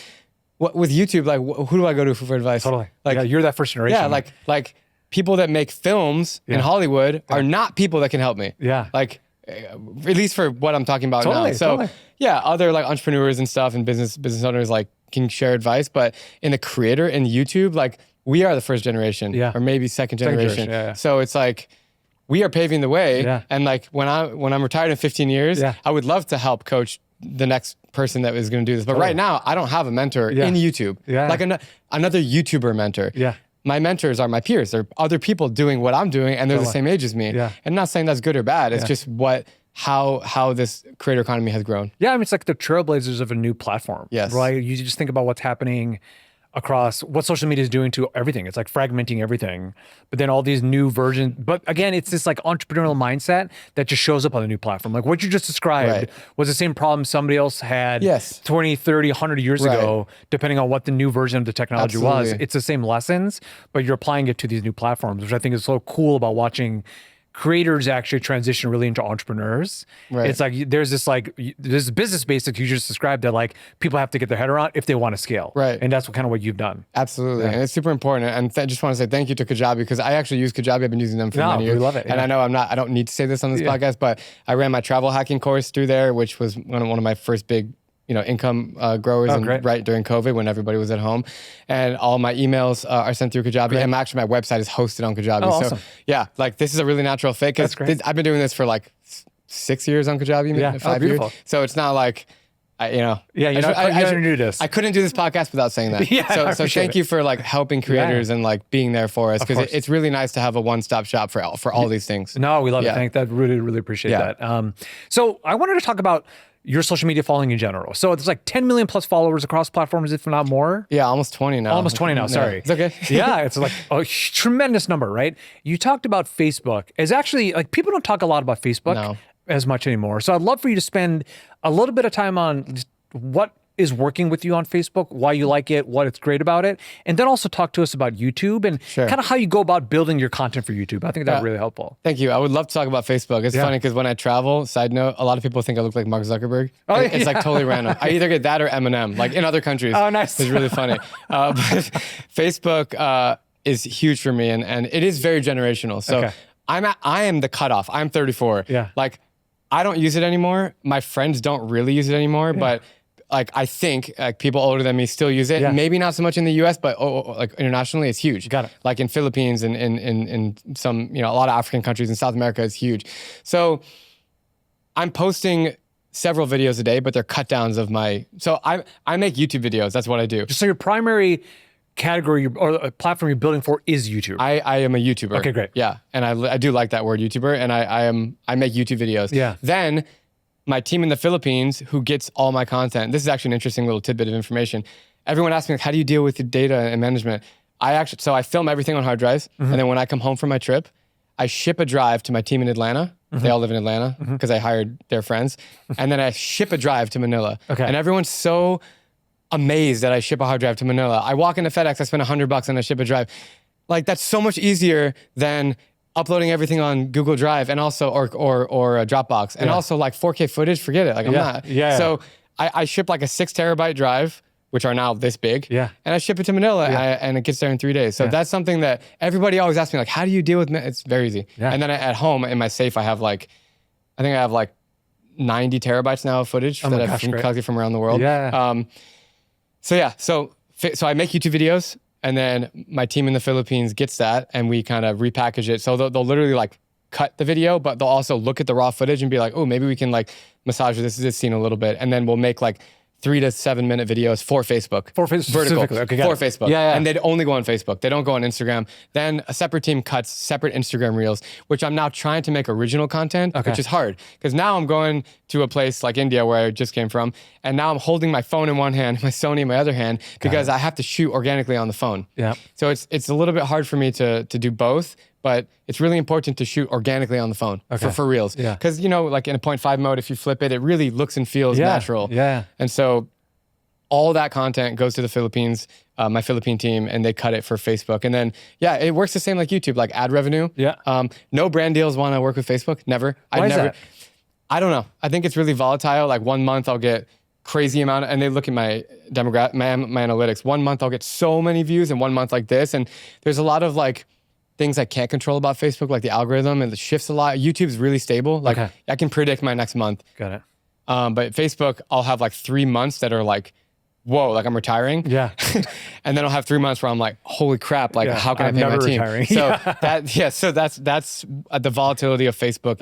With YouTube, like who do I go to for advice? Totally. Like you're that first generation. Yeah, like people that make films in Hollywood are not people that can help me. Yeah. Like at least for what I'm talking about now. So other like entrepreneurs and stuff and business owners like can share advice, but in YouTube, like we are the first generation or maybe second generation. So it's like we are paving the way. And like when I'm retired in 15 years, I would love to help coach the next person that is going to do this. But right now, I don't have a mentor in YouTube. Like another YouTuber mentor. My mentors are my peers. They're other people doing what I'm doing, and they're the same age as me. And I'm not saying that's good or bad. It's just how this creator economy has grown. Yeah, I mean, it's like the trailblazers of a new platform. Yes. Right? You just think about what's happening across what social media is doing to everything. It's like fragmenting everything, but then all these new versions. But again, it's this like entrepreneurial mindset that just shows up on the new platform. Like what you just described was the same problem somebody else had 20, 30, 100 years ago, depending on what the new version of the technology was. It's the same lessons, but you're applying it to these new platforms, which I think is so cool about watching creators actually transition really into entrepreneurs. It's like there's this business basics you just described that like people have to get their head around if they want to scale. And that's what you've done. Absolutely. And it's super important. And I just want to say thank you to Kajabi, because I actually use Kajabi. I've been using them for many years. We love it. And I know I don't need to say this on this podcast, but I ran my travel hacking course through there, which was one of my first big income growers right during COVID when everybody was at home. And all my emails are sent through Kajabi. And actually my website is hosted on Kajabi. Awesome. So like this is a really natural fit, because I've been doing this for like 6 years on Kajabi, 5 years. So it's not like, you're not new to this. I couldn't do this podcast without saying that. So thank you for like helping creators and like being there for us, because it's really nice to have a one-stop shop for all these things. No, we love it. Thank that. Really, really appreciate that. So I wanted to talk about your social media following in general. So there's like 10 million plus followers across platforms, if not more. Yeah, almost 20 now. Almost 20 now, sorry. It's okay. It's like a tremendous number, right? You talked about Facebook. It's actually, like, people don't talk a lot about Facebook as much anymore. So I'd love for you to spend a little bit of time on what is working with you on Facebook, why you like it, what it's great about it, and then also talk to us about YouTube and kind of how you go about building your content for YouTube. I think that's really helpful. Thank you. I would love to talk about Facebook. It's funny because when I travel, side note, a lot of people think I look like Mark Zuckerberg. It's like totally random. I either get that or Eminem, like in other countries. Oh, nice. It's really funny. But Facebook is huge for me, and it is very generational. So I am the cutoff. I'm 34. Yeah. Like, I don't use it anymore. My friends don't really use it anymore, but like I think like people older than me still use it. Yeah. Maybe not so much in the US, but like internationally, it's huge. Got it. Like in Philippines and in some, a lot of African countries in South America, it's huge. So I'm posting several videos a day, but they're cut downs of my. So I make YouTube videos. That's what I do. So your primary category or platform you're building for is YouTube. I am a YouTuber. Okay, great. Yeah, and I do like that word, YouTuber, and I make YouTube videos. Yeah. Then my team in the Philippines, who gets all my content. This is actually an interesting little tidbit of information. Everyone asks me, like, how do you deal with the data and management? So I film everything on hard drives, and then when I come home from my trip, I ship a drive to my team in Atlanta. They all live in Atlanta because I hired their friends, and then I ship a drive to Manila. Okay. And everyone's so amazed that I ship a hard drive to Manila. I walk into FedEx, I spend $100 and I ship a drive. Like, that's so much easier than uploading everything on Google Drive and also or Dropbox and also like 4K footage. Forget it. Like I'm not. Yeah. So I ship like a 6 terabyte drive, which are now this big. Yeah. And I ship it to Manila and it gets there in 3 days. So that's something that everybody always asks me, like, how do you deal with it? It's very easy. Yeah. And then at home in my safe, I have like 90 terabytes now of footage that I've collected from around the world. Yeah. So I make YouTube videos, and then my team in the Philippines gets that, and we kind of repackage it. So they'll literally like cut the video, but they'll also look at the raw footage and be like, oh, maybe we can like massage this scene a little bit, and then we'll make like 3 to 7 minute videos for Facebook. For Facebook, vertical. Okay, for Facebook. Yeah. And they'd only go on Facebook. They don't go on Instagram. Then a separate team cuts separate Instagram reels, which I'm now trying to make original content, which is hard. Because now I'm going to a place like India where I just came from, and now I'm holding my phone in one hand, my Sony in my other hand, because I have to shoot organically on the phone. Yeah. So it's a little bit hard for me to do both, but it's really important to shoot organically on the phone for reels. Yeah. Because, like in a 0.5 mode, if you flip it, it really looks and feels natural. Yeah. And so all that content goes to the Philippines, my Philippine team, and they cut it for Facebook. And then, it works the same like YouTube, like ad revenue. Yeah. No brand deals want to work with Facebook. Never. Why is that? I don't know. I think it's really volatile. Like 1 month I'll get crazy amount, and they look at my demographic, my analytics. 1 month I'll get so many views, and 1 month like this. And there's a lot of like things I can't control about Facebook, like the algorithm, and it shifts a lot. YouTube's really stable. Like I can predict my next month. Got it. But Facebook, I'll have like 3 months that are like, whoa, like I'm retiring. Yeah. And then I'll have 3 months where I'm like, holy crap, like how can I pay my team? Retiring. So that's the volatility of Facebook.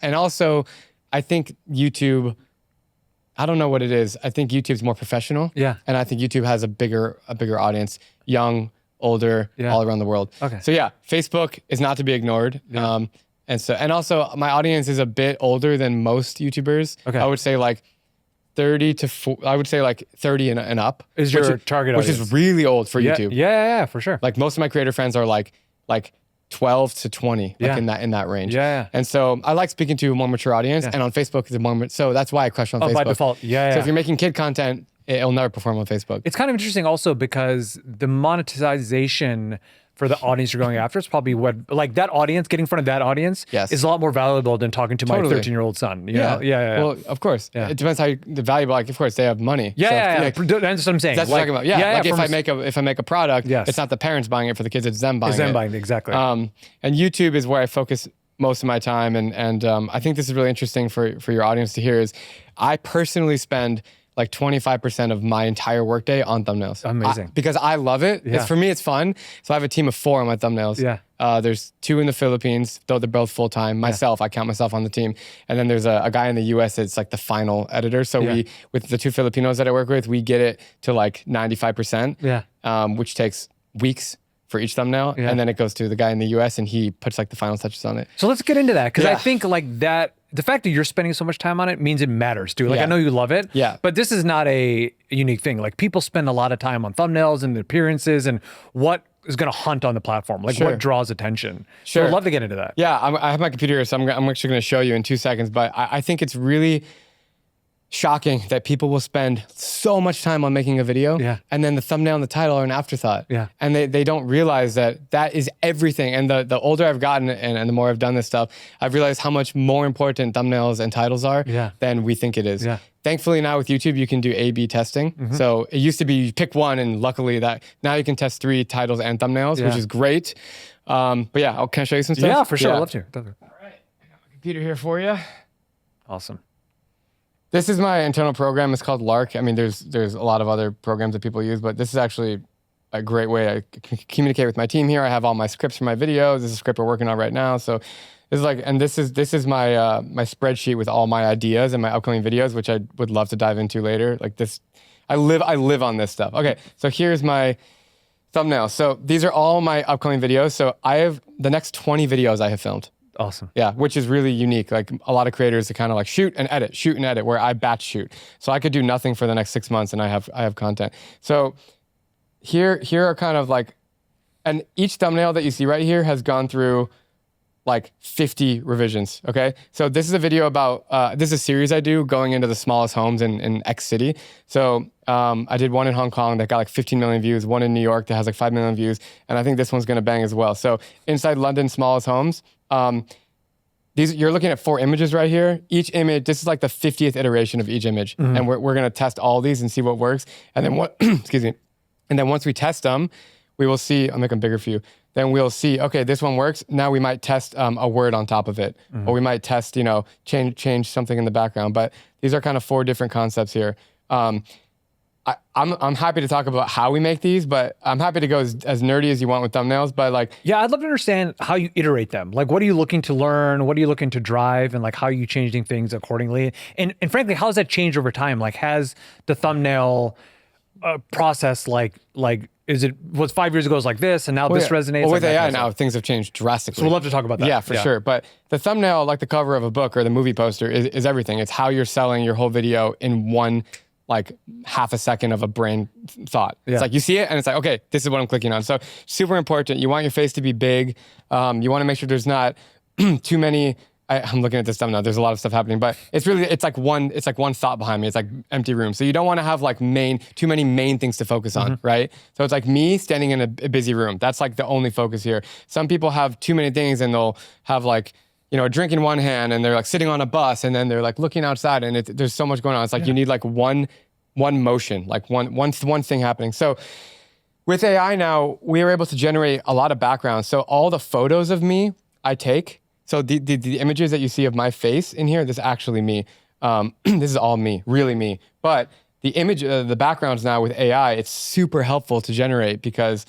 And also I think YouTube, I don't know what it is. I think YouTube's more professional. Yeah. And I think YouTube has a bigger audience, young, older, all around the world. Okay. So Facebook is not to be ignored. Yeah. And also my audience is a bit older than most YouTubers. Okay. I would say like 30 to 40, I would say like 30 and up. Is your target audience. Which is really old for YouTube. Yeah, for sure. Like most of my creator friends are like 12 to 20, like in that range. Yeah. And so I like speaking to a more mature audience, and on Facebook is a more, so that's why I crush on Facebook. By default. So if you're making kid content, it'll never perform on Facebook. It's kind of interesting also because the monetization for the audience you're going after is probably what, like that audience, getting in front of that audience is a lot more valuable than talking to my 13-year-old son. You know? Yeah. Well, of course. Yeah. It depends how the valuable, like, of course, they have money. That's what I'm saying. That's what I'm talking about. Like if I make a product, it's not the parents buying it for the kids, it's them buying it. It's them buying it, exactly. And YouTube is where I focus most of my time. And I think this is really interesting for your audience to hear is I personally spend like 25% of my entire workday on thumbnails. Amazing. Because I love it. Yeah. For me, it's fun. So I have a team of 4 on my thumbnails. Yeah. There's 2 in the Philippines, though they're both full-time. Myself, I count myself on the team. And then there's a guy in the US that's like the final editor. So we, with the 2 Filipinos that I work with, we get it to like 95%, which takes weeks for each thumbnail. And then it goes to the guy in the US and he puts like the final touches on it. So let's get into that. Because I think like that, the fact that you're spending so much time on it means it matters too. Like I know you love it, but this is not a unique thing. Like people spend a lot of time on thumbnails and appearances and what is going to hunt on the platform, like what draws attention. So I'd love to get into that. Yeah, I have my computer here, so I'm actually going to show you in 2 seconds, but I think it's really shocking that people will spend so much time on making a video, and then the thumbnail and the title are an afterthought. And they don't realize that is everything. And the older I've gotten and the more I've done this stuff, I've realized how much more important thumbnails and titles are than we think it is. Thankfully now with YouTube, you can do A/B testing. So it used to be you pick one, and luckily that now you can test 3 titles and thumbnails, which is great. But yeah, can I show you some stuff? Yeah, for sure. I'd love to. All right, I got my computer here for you. Awesome. This is my internal program. It's called Lark. I mean, there's a lot of other programs that people use, but this is actually a great way I communicate with my team here. I have all my scripts for my videos. This is a script we're working on right now. So this is like, and this is my my spreadsheet with all my ideas and my upcoming videos, which I would love to dive into later. Like this, I live on this stuff. Okay, so here's my thumbnail. So these are all my upcoming videos. So I have the next 20 videos I have filmed. Awesome. Yeah, which is really unique. Like a lot of creators that kind of like shoot and edit, where I batch shoot. So I could do nothing for the next 6 months and I have content. So here are kind of like, and each thumbnail that you see right here has gone through like 50 revisions, okay? So this is a video about, this is a series I do going into the smallest homes in X city. So I did one in Hong Kong that got like 15 million views, one in New York that has like 5 million views, and I think this one's gonna bang as well. So inside London's smallest homes, you're looking at 4 images right here. Each image, this is like the 50th iteration of each image. And we're gonna test all these and see what works. And then excuse me. And then once we test them, we will see, I'll make them bigger for you. Then we'll see, okay, this one works. Now we might test a word on top of it. Or we might test, change something in the background. But these are kind of 4 different concepts here. I'm happy to talk about how we make these, but I'm happy to go as nerdy as you want with thumbnails. But like, yeah, I'd love to understand how you iterate them. Like, what are you looking to learn? What are you looking to drive? And like, how are you changing things accordingly? And frankly, how has that changed over time? Like, has the thumbnail process was 5 years ago was like this, and now this resonates? Well, with like AI now, things have changed drastically. So we'd love to talk about that. Yeah, for sure. But the thumbnail, like the cover of a book or the movie poster, is everything. It's how you're selling your whole video in one, like half a second of a brain thought. It's like you see it and it's like, okay, this is what I'm clicking on. So super important. You want your face to be big. You want to make sure there's not too many. I'm looking at this thumbnail. There's a lot of stuff happening, but it's like one thought behind me. It's like empty room. So you don't want to have like too many main things to focus on, right? So it's like me standing in a busy room. That's like the only focus here. Some people have too many things and they'll have like, a drink in one hand and they're like sitting on a bus and then they're like looking outside and there's so much going on. It's like you need like one motion, like one thing happening. So with AI now, we are able to generate a lot of backgrounds. So all the photos of me, I take. So the images that you see of my face in here, this is actually me. This is all me, really me. But the image, the backgrounds now with AI, it's super helpful to generate because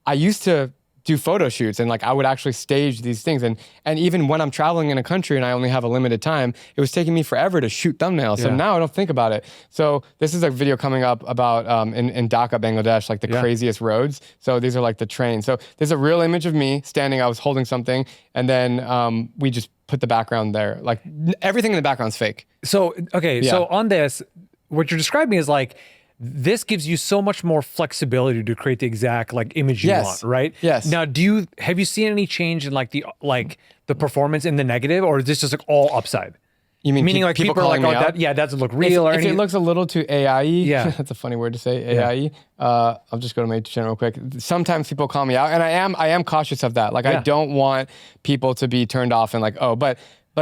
I used to do photo shoots and like I would actually stage these things. And even when I'm traveling in a country and I only have a limited time, it was taking me forever to shoot thumbnails. So now I don't think about it. So this is a video coming up about in Dhaka, Bangladesh, like the craziest roads. So these are like the trains. So there's a real image of me standing, I was holding something, and then we just put the background there. Like everything in the background's fake. So, okay, so on this, what you're describing is like, this gives you so much more flexibility to create the exact like image you want, right? Yes. Now, have you seen any change in like the performance in the negative, or is this just like all upside? You mean meaning like people are like, oh, that doesn't look real, or if anything? It looks a little too AI-y, that's a funny word to say, AI-y. I'll just go to my channel real quick. Sometimes people call me out, and I am cautious of that. Like I don't want people to be turned off and like, oh, but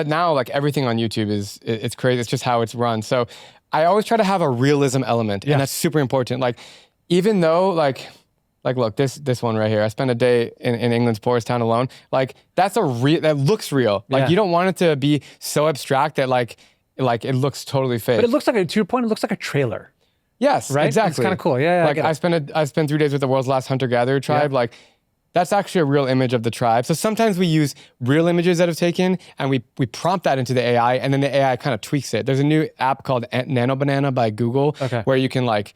now like everything on YouTube it's crazy. It's just how it's run. So I always try to have a realism element, and that's super important. Like, even though like look, this one right here, I spent a day in England's poorest town alone. Like, that looks real. Like, you don't want it to be so abstract that like it looks totally fake. But it looks like, to your point, it looks like a trailer. Yes, right? Exactly. It's kind of cool. Yeah. Like I spent 3 days with the world's last hunter-gatherer tribe. Like, that's actually a real image of the tribe. So sometimes we use real images that I've taken and we prompt that into the AI, and then the AI kind of tweaks it. There's a new app called Nano Banana by Google where you can like,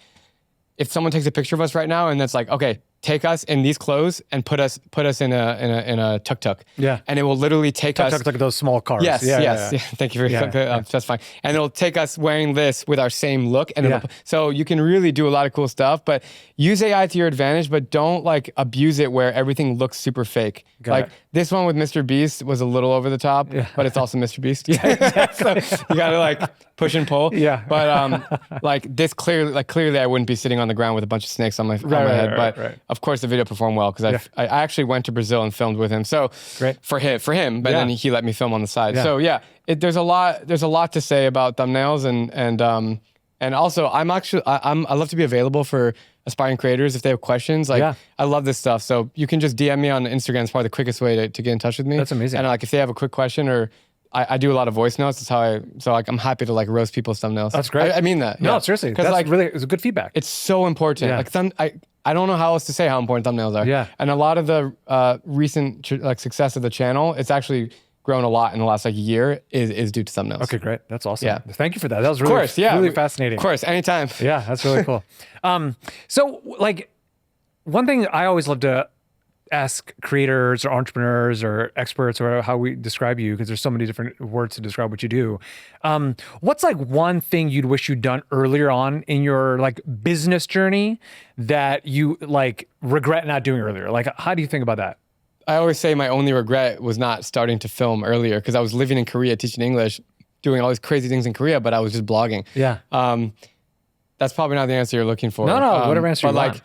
if someone takes a picture of us right now and it's like, okay, take us in these clothes and put us in a tuk-tuk. Yeah. And it will literally take us. Tuk-tuk, like those small cars. Yes, Yeah. Thank you for specifying. And it'll take us wearing this with our same look. And so you can really do a lot of cool stuff, but use AI to your advantage, but don't like abuse it where everything looks super fake. This one with Mr. Beast was a little over the top, but it's also Mr. Beast. Yeah, exactly. So you gotta like push and pull. Yeah. But like this clearly I wouldn't be sitting on the ground with a bunch of snakes on my head. But of course the video performed well because I actually went to Brazil and filmed with him. So for him, but then he let me film on the side. So there's a lot to say about thumbnails and also I love to be available for aspiring creators if they have questions. Like I love this stuff. So you can just DM me on Instagram. It's probably the quickest way to get in touch with me. That's amazing. And like if they have a quick question or I do a lot of voice notes. That's how I'm happy to like roast people's thumbnails. That's great. I mean that. No, seriously. That's like really, it's good feedback. It's so important. Like I don't know how else to say how important thumbnails are. Yeah. And a lot of the recent success of the channel, it's actually grown a lot in the last year is due to thumbnails. Okay, great. That's awesome. Yeah. Thank you for that. That was really, really fascinating. Of course, anytime. Yeah, that's really cool. So like one thing I always love to ask creators or entrepreneurs or experts or how we describe you, because there's so many different words to describe what you do. What's like one thing you'd wish you'd done earlier on in your like business journey that you like regret not doing earlier? Like, how do you think about that? I always say my only regret was not starting to film earlier because I was living in Korea teaching English, doing all these crazy things in Korea, but I was just blogging. Yeah. That's probably not the answer you're looking for. No, whatever answer you want. Like,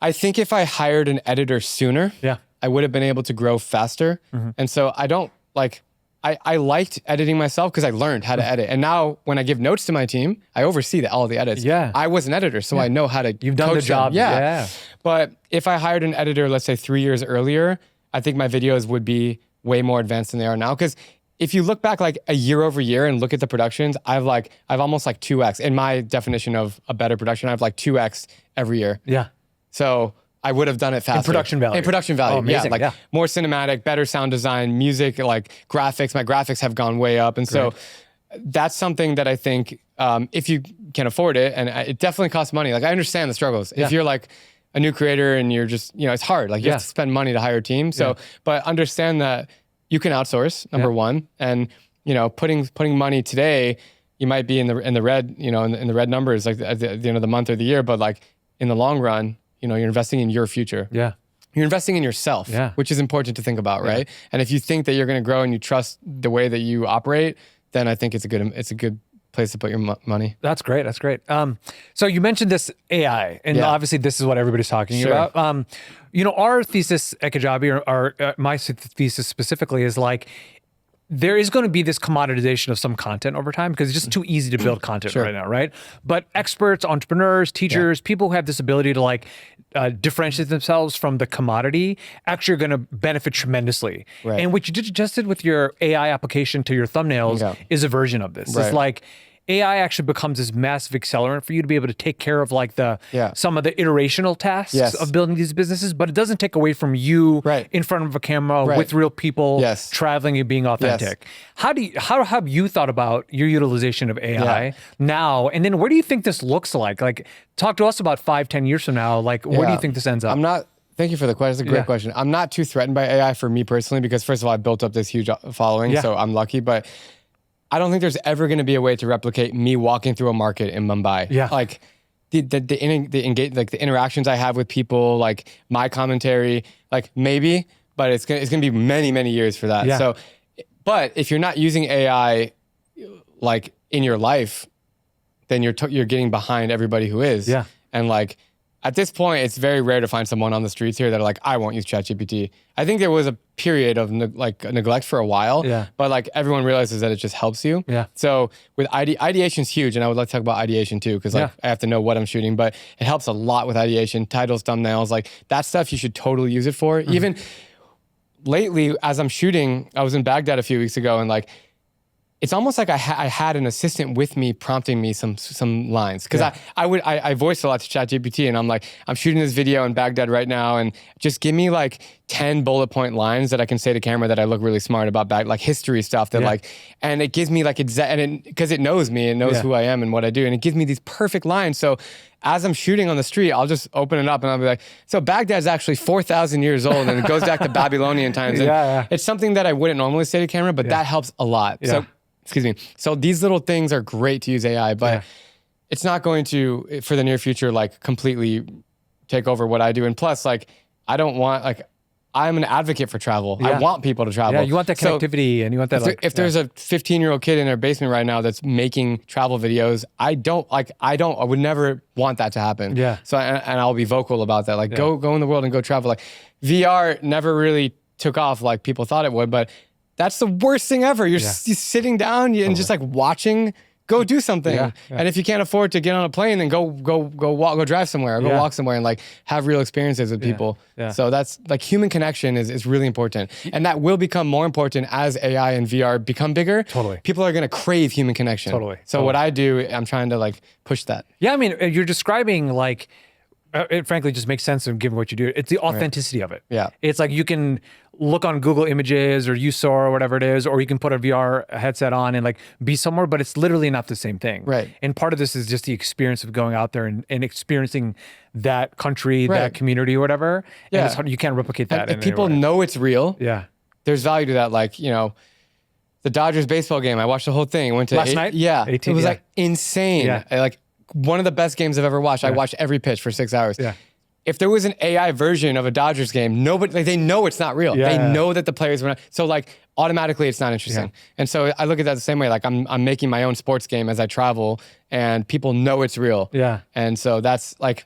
I think if I hired an editor sooner, I would have been able to grow faster. And so I don't like, I liked editing myself because I learned how to edit. And now when I give notes to my team, I oversee all the edits. Yeah. I was an editor, so I know how to You've done the job. Yeah. But if I hired an editor, let's say 3 years earlier, I think my videos would be way more advanced than they are now. Because if you look back like a year over year and look at the productions, I've almost like 2x. In my definition of a better production, I have like 2x every year. Yeah. So I would have done it faster. In production value. In production value, oh, amazing. More cinematic, better sound design, music, like graphics. My graphics have gone way up. And so that's something that I think if you can afford it, and it definitely costs money. Like I understand the struggles. If you're like a new creator and you're just, it's hard. Like you have to spend money to hire a team. So, but understand that you can outsource, number one. And, putting money today, you might be in the red, in the red numbers, like at the end of the month or the year, but like in the long run, you're investing in your future. Yeah. You're investing in yourself, which is important to think about, right? And if you think that you're going to grow and you trust the way that you operate, then I think it's a good place to put your money. That's great. That's great. So you mentioned this AI, and obviously this is what everybody's talking about. Our thesis at Kajabi, or my thesis specifically, is like, there is going to be this commoditization of some content over time because it's just too easy to build content right now, right? But experts, entrepreneurs, teachers, people who have this ability to like differentiate themselves from the commodity actually are going to benefit tremendously. Right. And what you just did with your AI application to your thumbnails is a version of this. It's like AI actually becomes this massive accelerant for you to be able to take care of like some of the iterational tasks of building these businesses, but it doesn't take away from you in front of a camera with real people traveling and being authentic. How have you thought about your utilization of AI now? And then where do you think this looks like? Like, talk to us about 5-10 years from now. Like, where do you think this ends up? Thank you for the question. It's a great question. I'm not too threatened by AI for me personally, because first of all, I built up this huge following, so I'm lucky, but I don't think there's ever going to be a way to replicate me walking through a market in Mumbai. Yeah. Like the interactions I have with people, like my commentary, like maybe, but it's going to be many, many years for that. So, but if you're not using AI like in your life, then you're getting behind everybody who is. Yeah. And like, at this point, it's very rare to find someone on the streets here that are like, I won't use ChatGPT. I think there was a period of neglect for a while, but like everyone realizes that it just helps you. Yeah. So with ideation is huge, and I would like to talk about ideation too, because like I have to know what I'm shooting, but it helps a lot with ideation, titles, thumbnails, like that stuff you should totally use it for. Even lately, as I'm shooting, I was in Baghdad a few weeks ago, and like, it's almost like I had an assistant with me prompting me some lines, because I voiced a lot to ChatGPT, and I'm like, I'm shooting this video in Baghdad right now, and just give me like 10 bullet point lines that I can say to camera that I look really smart about, like history stuff that like, and it gives me like because it knows me, it knows who I am and what I do, and it gives me these perfect lines. So as I'm shooting on the street, I'll just open it up and I'll be like, so Baghdad's actually 4,000 years old and it goes back to Babylonian times. And it's something that I wouldn't normally say to camera, but that helps a lot. So, excuse me. So these little things are great to use AI, but it's not going to, for the near future, like completely take over what I do. And plus, like, I don't want, like, I'm an advocate for travel. I want people to travel. Yeah, you want that connectivity and you want that, if there's a 15-year-old kid in their basement right now that's making travel videos, I would never want that to happen. Yeah. So, and I'll be vocal about that. Like, go in the world and go travel. Like, VR never really took off like people thought it would, but that's the worst thing ever. You're sitting down and just like watching. Go do something. And if you can't afford to get on a plane, then go walk, go drive somewhere, or go walk somewhere and like have real experiences with people. So that's like human connection is really important. And that will become more important as AI and VR become bigger. Totally. People are going to crave human connection. So what I do, I'm trying to like push that. Yeah, I mean, you're describing like, it frankly just makes sense given what you do. It's the authenticity of it. Yeah. It's like you can look on Google Images or you saw or whatever it is, or you can put a VR headset on and like be somewhere, but it's literally not the same thing. Right. And part of this is just the experience of going out there and experiencing that country, that community or whatever. And it's hard, you can't replicate that. And if people know it's real, there's value to that. Like, you know, the Dodgers baseball game, I watched the whole thing. Went to last night? Yeah. 18, it was like insane. Like one of the best games I've ever watched. I watched every pitch for 6 hours. If there was an AI version of a Dodgers game, nobody, like, they know it's not real. They know that the players were not. So like automatically it's not interesting. And so I look at that the same way. Like I'm making my own sports game as I travel and people know it's real. And so that's like,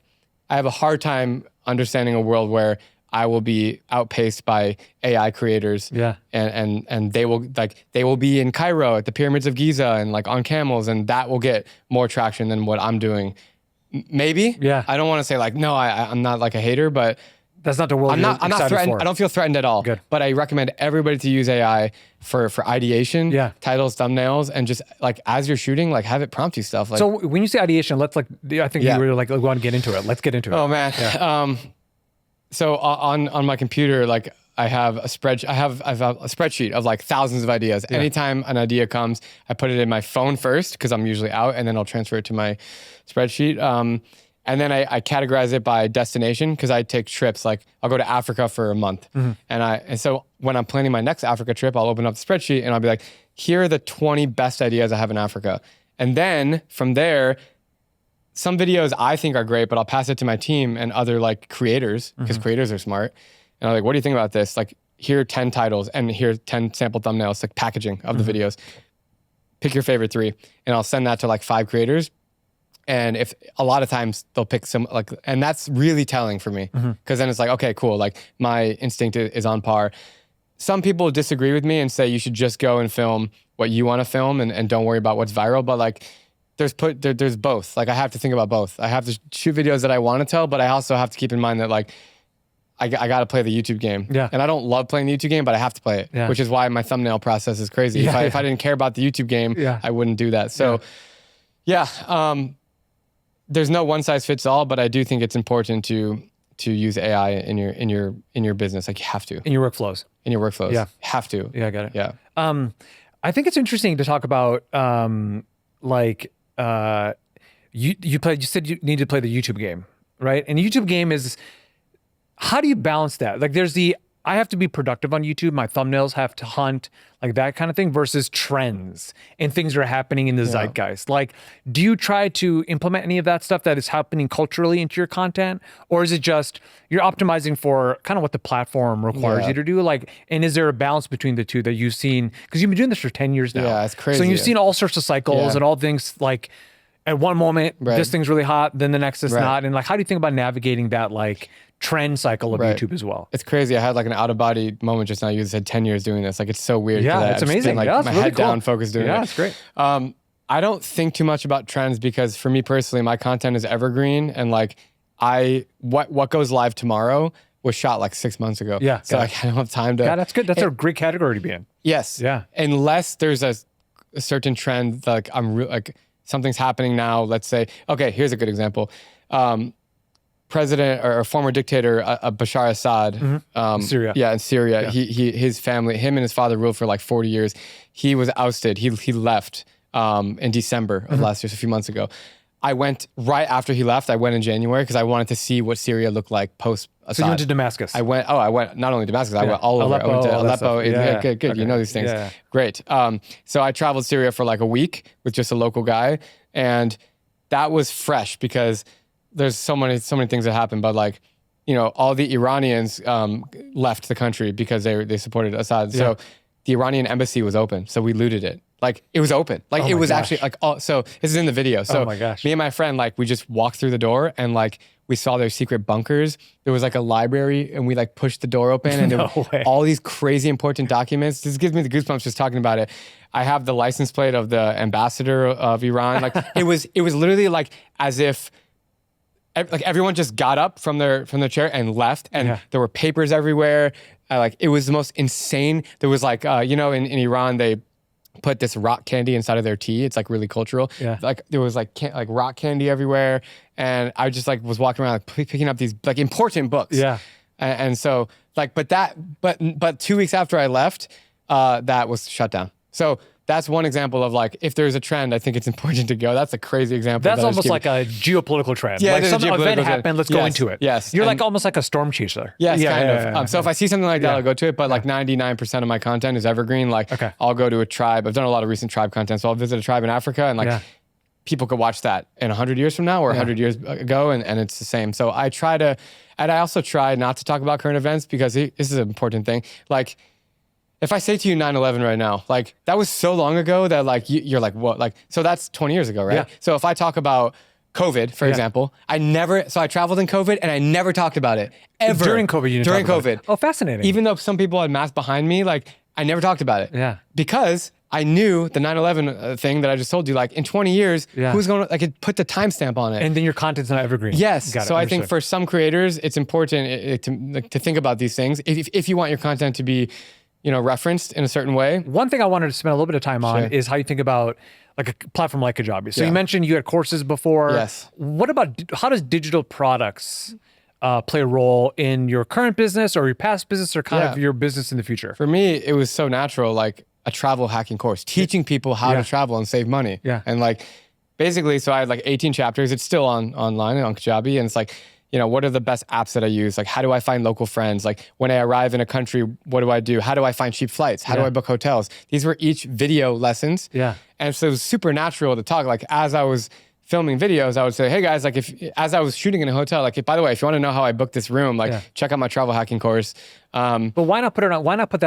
I have a hard time understanding a world where I will be outpaced by AI creators. And they will be in Cairo at the pyramids of Giza and like on camels, and that will get more traction than what I'm doing. Maybe. I don't want to say like, no, I'm not like a hater, but that's not the world. I'm not threatened. I don't feel threatened at all. But I recommend everybody to use AI for ideation, titles, thumbnails, and just like as you're shooting, like have it prompt you stuff. Like, so when you say ideation, let's like, I think you really like want to get into it. Let's get into it. Oh man. So on my computer, like I have a spreadsheet. I have a spreadsheet of like thousands of ideas. Anytime an idea comes, I put it in my phone first because I'm usually out, and then I'll transfer it to my spreadsheet. And then I categorize it by destination because I take trips. Like I'll go to Africa for a month, and so when I'm planning my next Africa trip, I'll open up the spreadsheet and I'll be like, here are the 20 best ideas I have in Africa. And then from there, some videos I think are great, but I'll pass it to my team and other like creators because creators are smart. And I'm like, what do you think about this? Like, here are 10 titles and here are 10 sample thumbnails, like packaging of the videos. Pick your favorite 3. And I'll send that to like 5 creators. And if a lot of times they'll pick some like, and that's really telling for me because then it's like, okay, cool. Like my instinct is on par. Some people disagree with me and say you should just go and film what you want to film and don't worry about what's viral. But like, there's both. Like I have to think about both. I have to shoot videos that I want to tell, but I also have to keep in mind that like, I got to play the YouTube game. And I don't love playing the YouTube game, but I have to play it, which is why my thumbnail process is crazy. If I didn't care about the YouTube game, I wouldn't do that. So there's no one size fits all, but I do think it's important to use AI in your business. Like you have to. In your workflows. Have to. I got it. Yeah. I think it's interesting to talk about you said you need to play the YouTube game, right? And the YouTube game is, how do you balance that? Like there's I have to be productive on YouTube. My thumbnails have to hunt, like that kind of thing, versus trends and things that are happening in the zeitgeist. Like, do you try to implement any of that stuff that is happening culturally into your content? Or is it just you're optimizing for kind of what the platform requires you to do? Like, and is there a balance between the two that you've seen? Because you've been doing this for 10 years now. Yeah, it's crazy. So you've seen all sorts of cycles and all things like, at one moment, this thing's really hot, then the next is not. And like, how do you think about navigating that like trend cycle of YouTube as well? It's crazy. I had like an out of body moment just now. You said 10 years doing this. Like it's so weird. Yeah, it's amazing. Been, like, my head down, focused doing it. Yeah, it's great. I don't think too much about trends because for me personally, my content is evergreen, and like what goes live tomorrow was shot like 6 months ago. So like, I don't have time to. Yeah, that's good. That's a great category to be in. Yes. Yeah. Unless there's a certain trend, like like something's happening now. Let's say, okay, here's a good example. President or former dictator Bashar Assad, Syria. Yeah, in Syria. His family, him and his father ruled for like 40 years. He was ousted. He left in December of last year, so a few months ago. I went right after he left. I went in January because I wanted to see what Syria looked like post Assad. So you went to Damascus. I went not only Damascus, I went all over. I went to Aleppo. Good. Okay. You know these things. Yeah. Great. So I traveled Syria for like a week with just a local guy. And that was fresh because there's so many things that happened. But like, you know, all the Iranians left the country because they supported Assad. Yeah. So the Iranian embassy was open. So we looted it. Like it was open. Like it was actually like, so this is in the video. So me and my friend, like we just walked through the door and like we saw their secret bunkers. There was like a library and we like pushed the door open and there were all these crazy important documents. This gives me the goosebumps just talking about it. I have the license plate of the ambassador of Iran. Like it was literally like as if like everyone just got up from their chair and left and there were papers everywhere. Like it was the most insane. There was like, you know, in Iran, they put this rock candy inside of their tea. It's like really cultural. Yeah. Like there was like rock candy everywhere. And I just like was walking around like picking up these like important books. Yeah. And so like, but 2 weeks after I left, that was shut down. So that's one example of like, if there's a trend, I think it's important to go. That's a crazy example. That's almost like a geopolitical trend. Yeah, like some event happened, let's go into it. Yes. You're like almost like a storm chaser. Yes, kind of. So if I see something like that, I'll go to it. But like 99% of my content is evergreen. Like I'll go to a tribe. I've done a lot of recent tribe content. So I'll visit a tribe in Africa and like people could watch that in 100 years from now or 100 years ago and it's the same. So I try to, and I also try not to talk about current events because this is an important thing. Like, if I say to you 9/11 right now, like that was so long ago that like you're like, what? Like, so that's 20 years ago, right? Yeah. So if I talk about COVID, for example, I traveled in COVID and I never talked about it ever. During COVID, you didn't During talk COVID. About it. Oh, fascinating. Even though some people had masks behind me, like I never talked about it. Yeah. Because I knew the 9/11 thing that I just told you, like in 20 years, who's going to, like it put the timestamp on it. And then your content's not evergreen. Yes. So I think for some creators, it's important to think about these things. If you want your content to be, you know, referenced in a certain way. One thing I wanted to spend a little bit of time on is how you think about like a platform like Kajabi. So you mentioned you had courses before. Yes. What about, how does digital products play a role in your current business or your past business or kind of your business in the future? For me, it was so natural, like a travel hacking course, teaching people how to travel and save money. Yeah. And like, basically, so I had like 18 chapters. It's still online on Kajabi. And it's like, you know, what are the best apps that I use? Like, how do I find local friends? Like, when I arrive in a country, what do I do? How do I find cheap flights? How do I book hotels? These were each video lessons. Yeah. And so it was super natural to talk. Like, as I was filming videos, I would say, hey guys, like as I was shooting in a hotel, like, by the way, if you want to know how I booked this room, like check out my travel hacking course. But why not put that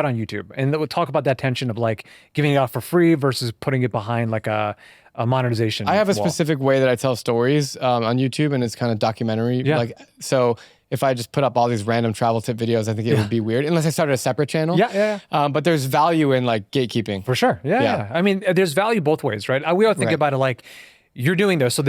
on YouTube? And we'll talk about that tension of like giving it out for free versus putting it behind like a monetization. I have a specific way that I tell stories on YouTube, and it's kind of documentary. Yeah. Like, so if I just put up all these random travel tip videos, I think it would be weird unless I started a separate channel. But there's value in like gatekeeping. For sure. Yeah. I mean, there's value both ways, right? We all think about it like you're doing this, so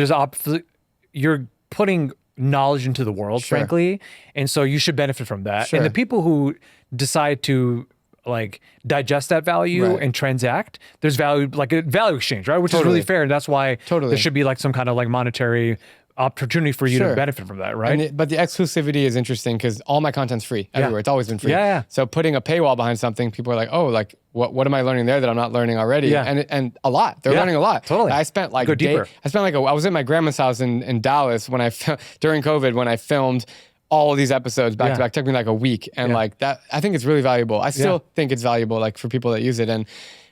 you're putting knowledge into the world, frankly, and so you should benefit from that. And the people who decide to like digest that value and transact, there's value, like a value exchange, right? Which is really fair. And that's why there should be like some kind of like monetary opportunity for you to benefit from that, right? But the exclusivity is interesting because all my content's free everywhere. It's always been free. So putting a paywall behind something, people are like, oh, like what am I learning there that I'm not learning already? And a lot. They're learning a lot. Totally. I spent like I was at my grandma's house in Dallas when during COVID when I filmed all of these episodes back to back. It took me like a week. And like that, I think it's really valuable. I still think it's valuable like for people that use it. And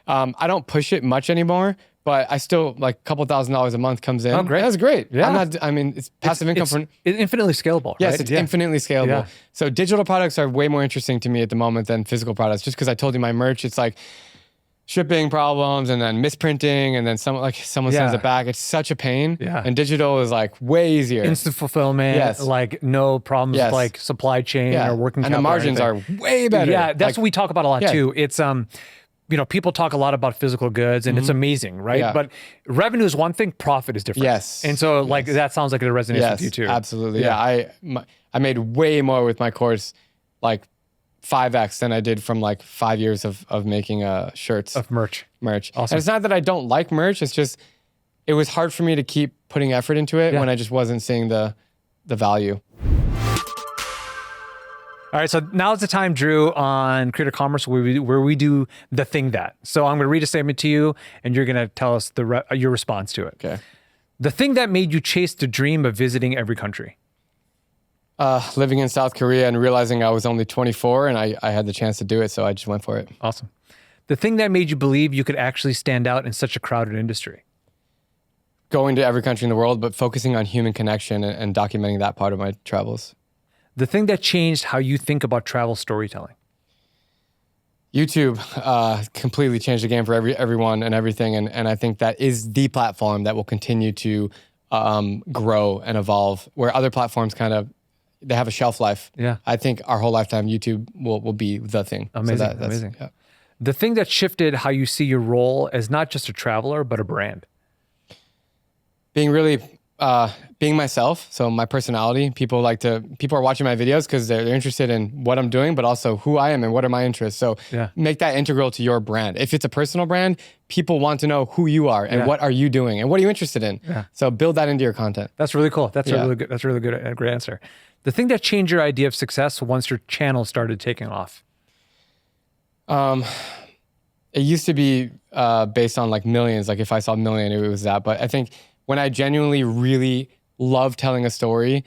I don't push it much anymore, but I still like a couple $1,000s a month comes in. Oh, great. That's great. Yeah. It's passive income. It's infinitely scalable. Yes, right? it's infinitely scalable. Yeah. So digital products are way more interesting to me at the moment than physical products. Just because I told you my merch, it's like shipping problems and then misprinting and then someone sends it back. It's such a pain. Yeah. And digital is like way easier. Instant fulfillment, like no problems with like supply chain or working capital. And the margins are way better. Yeah, that's what we talk about a lot too. It's you know, people talk a lot about physical goods and it's amazing, right? Yeah. But revenue is one thing, profit is different. Yes. And so like that sounds like it resonates with you too. Absolutely. Yeah. I made way more with my course, like 5x than I did from like 5 years of making shirts. Of merch. Awesome. And it's not that I don't like merch, it's just, it was hard for me to keep putting effort into it when I just wasn't seeing the value. All right, so now's the time, Drew, on Creator Commerce where we do the thing that. So I'm going to read a statement to you, and you're going to tell us your response to it. Okay. The thing that made you chase the dream of visiting every country. Living in South Korea and realizing I was only 24 and I had the chance to do it, so I just went for it. Awesome. The thing that made you believe you could actually stand out in such a crowded industry. Going to every country in the world, but focusing on human connection and documenting that part of my travels. The thing that changed how you think about travel storytelling. YouTube completely changed the game for everyone and everything, and I think that is the platform that will continue to grow and evolve, where other platforms they have a shelf life. Yeah. I think our whole lifetime, YouTube will be the thing. Amazing, So that's amazing. Yeah. The thing that shifted how you see your role as not just a traveler, but a brand. Being myself, so my personality. People are watching my videos because they're interested in what I'm doing, but also who I am and what are my interests. So make that integral to your brand. If it's a personal brand, people want to know who you are and what are you doing and what are you interested in. Yeah. So build that into your content. That's really cool. That's really good. That's a really good, great answer. The thing that changed your idea of success once your channel started taking off. It used to be based on like millions. Like if I saw a million, it was that. But I think when I genuinely really love telling a story,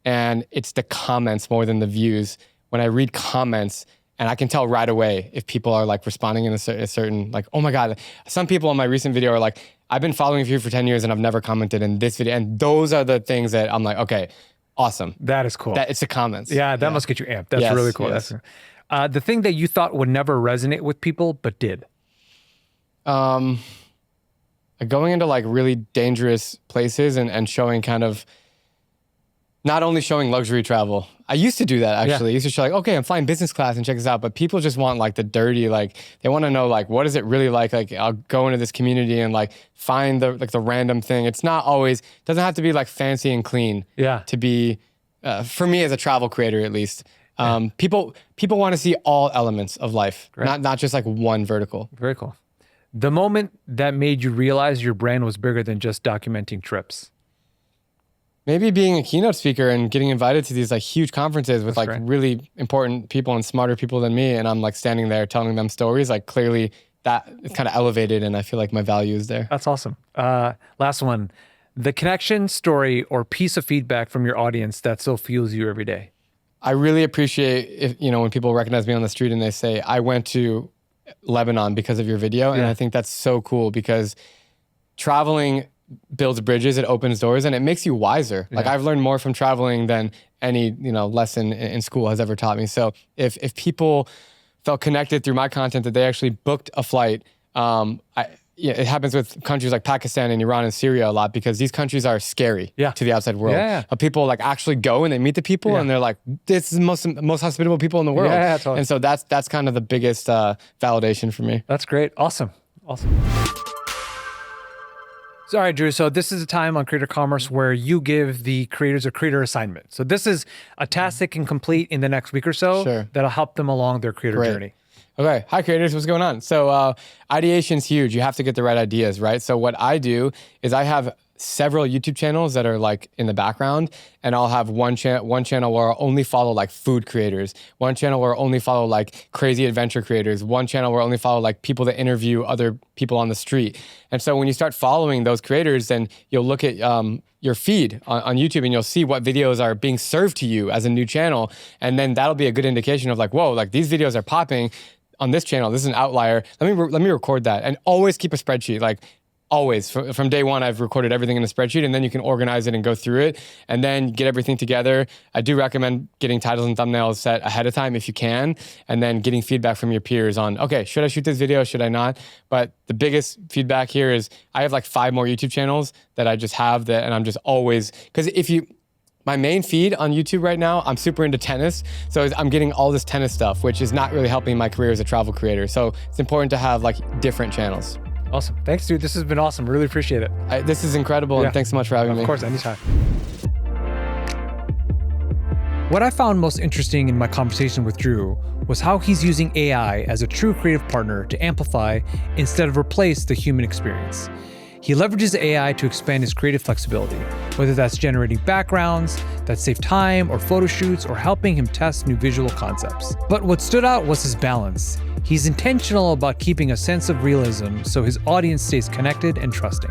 and it's the comments more than the views. When I read comments, and I can tell right away if people are like responding in a certain like, oh my God. Some people on my recent video are like, I've been following you for 10 years and I've never commented in this video. And those are the things that I'm like, okay, awesome. That is cool. It's the comments. Yeah, that must get you amped. That's really cool. Yes. That's the thing that you thought would never resonate with people, but did. Going into like really dangerous places and showing not only showing luxury travel. I used to do that actually. I used to show like, okay, I'm flying business class and check this out. But people just want like the dirty, like they want to know like, what is it really like? Like I'll go into this community and like find the random thing. It's not always, doesn't have to be like fancy and clean to be, for me as a travel creator at least. People want to see all elements of life, not just like one vertical. Very cool. The moment that made you realize your brand was bigger than just documenting trips. Maybe being a keynote speaker and getting invited to these like huge conferences with like great. really important people and smarter people than me. And I'm like standing there telling them stories, like clearly that it's kind of elevated and I feel like my value is there. That's awesome. Last one, the connection, story, or piece of feedback from your audience that still fuels you every day. I really appreciate when people recognize me on the street and they say, I went to Lebanon because of your video. And I think that's so cool because traveling builds bridges, it opens doors, and it makes you wiser. Like I've learned more from traveling than any lesson in school has ever taught me. So if people felt connected through my content, that they actually booked a flight, it happens with countries like Pakistan and Iran and Syria a lot because these countries are scary to the outside world. But people like actually go and they meet the people and they're like, this is the most hospitable people in the world. Totally. And so that's kind of the biggest validation for me. That's great. Awesome. So, all right, Drew. So this is a time on Creator Commerce where you give the creators a creator assignment. So this is a task they can complete in the next week or so that'll help them along their creator journey. Okay. Hi, creators. What's going on? So ideation is huge. You have to get the right ideas, right? So what I do is I have several YouTube channels that are like in the background, and I'll have one channel where I'll only follow like food creators, one channel where I'll only follow like crazy adventure creators, one channel where I only follow like people that interview other people on the street. And so when you start following those creators, then you'll look at your feed on YouTube and you'll see what videos are being served to you as a new channel. And then that'll be a good indication of like, whoa, like these videos are popping on this channel. This is an outlier. Let me record that, and always keep a spreadsheet. Like always, from day one, I've recorded everything in a spreadsheet, and then you can organize it and go through it, and then get everything together. I do recommend getting titles and thumbnails set ahead of time if you can, and then getting feedback from your peers on, okay, should I shoot this video? Should I not? But the biggest feedback here is I have like 5 more YouTube channels that I just have that, and I'm just always, because my main feed on YouTube right now, I'm super into tennis. So I'm getting all this tennis stuff, which is not really helping my career as a travel creator. So it's important to have like different channels. Awesome. Thanks, dude. This has been awesome. Really appreciate it. This is incredible. And thanks so much for having me. Of course, anytime. What I found most interesting in my conversation with Drew was how he's using AI as a true creative partner to amplify instead of replace the human experience. He leverages AI to expand his creative flexibility, whether that's generating backgrounds that save time or photo shoots or helping him test new visual concepts. But what stood out was his balance. He's intentional about keeping a sense of realism so his audience stays connected and trusting.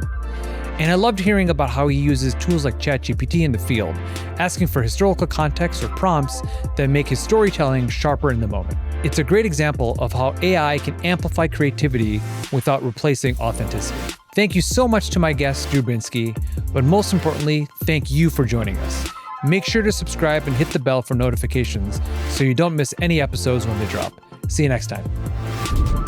And I loved hearing about how he uses tools like ChatGPT in the field, asking for historical context or prompts that make his storytelling sharper in the moment. It's a great example of how AI can amplify creativity without replacing authenticity. Thank you so much to my guest, Drew Binsky, but most importantly, thank you for joining us. Make sure to subscribe and hit the bell for notifications so you don't miss any episodes when they drop. See you next time.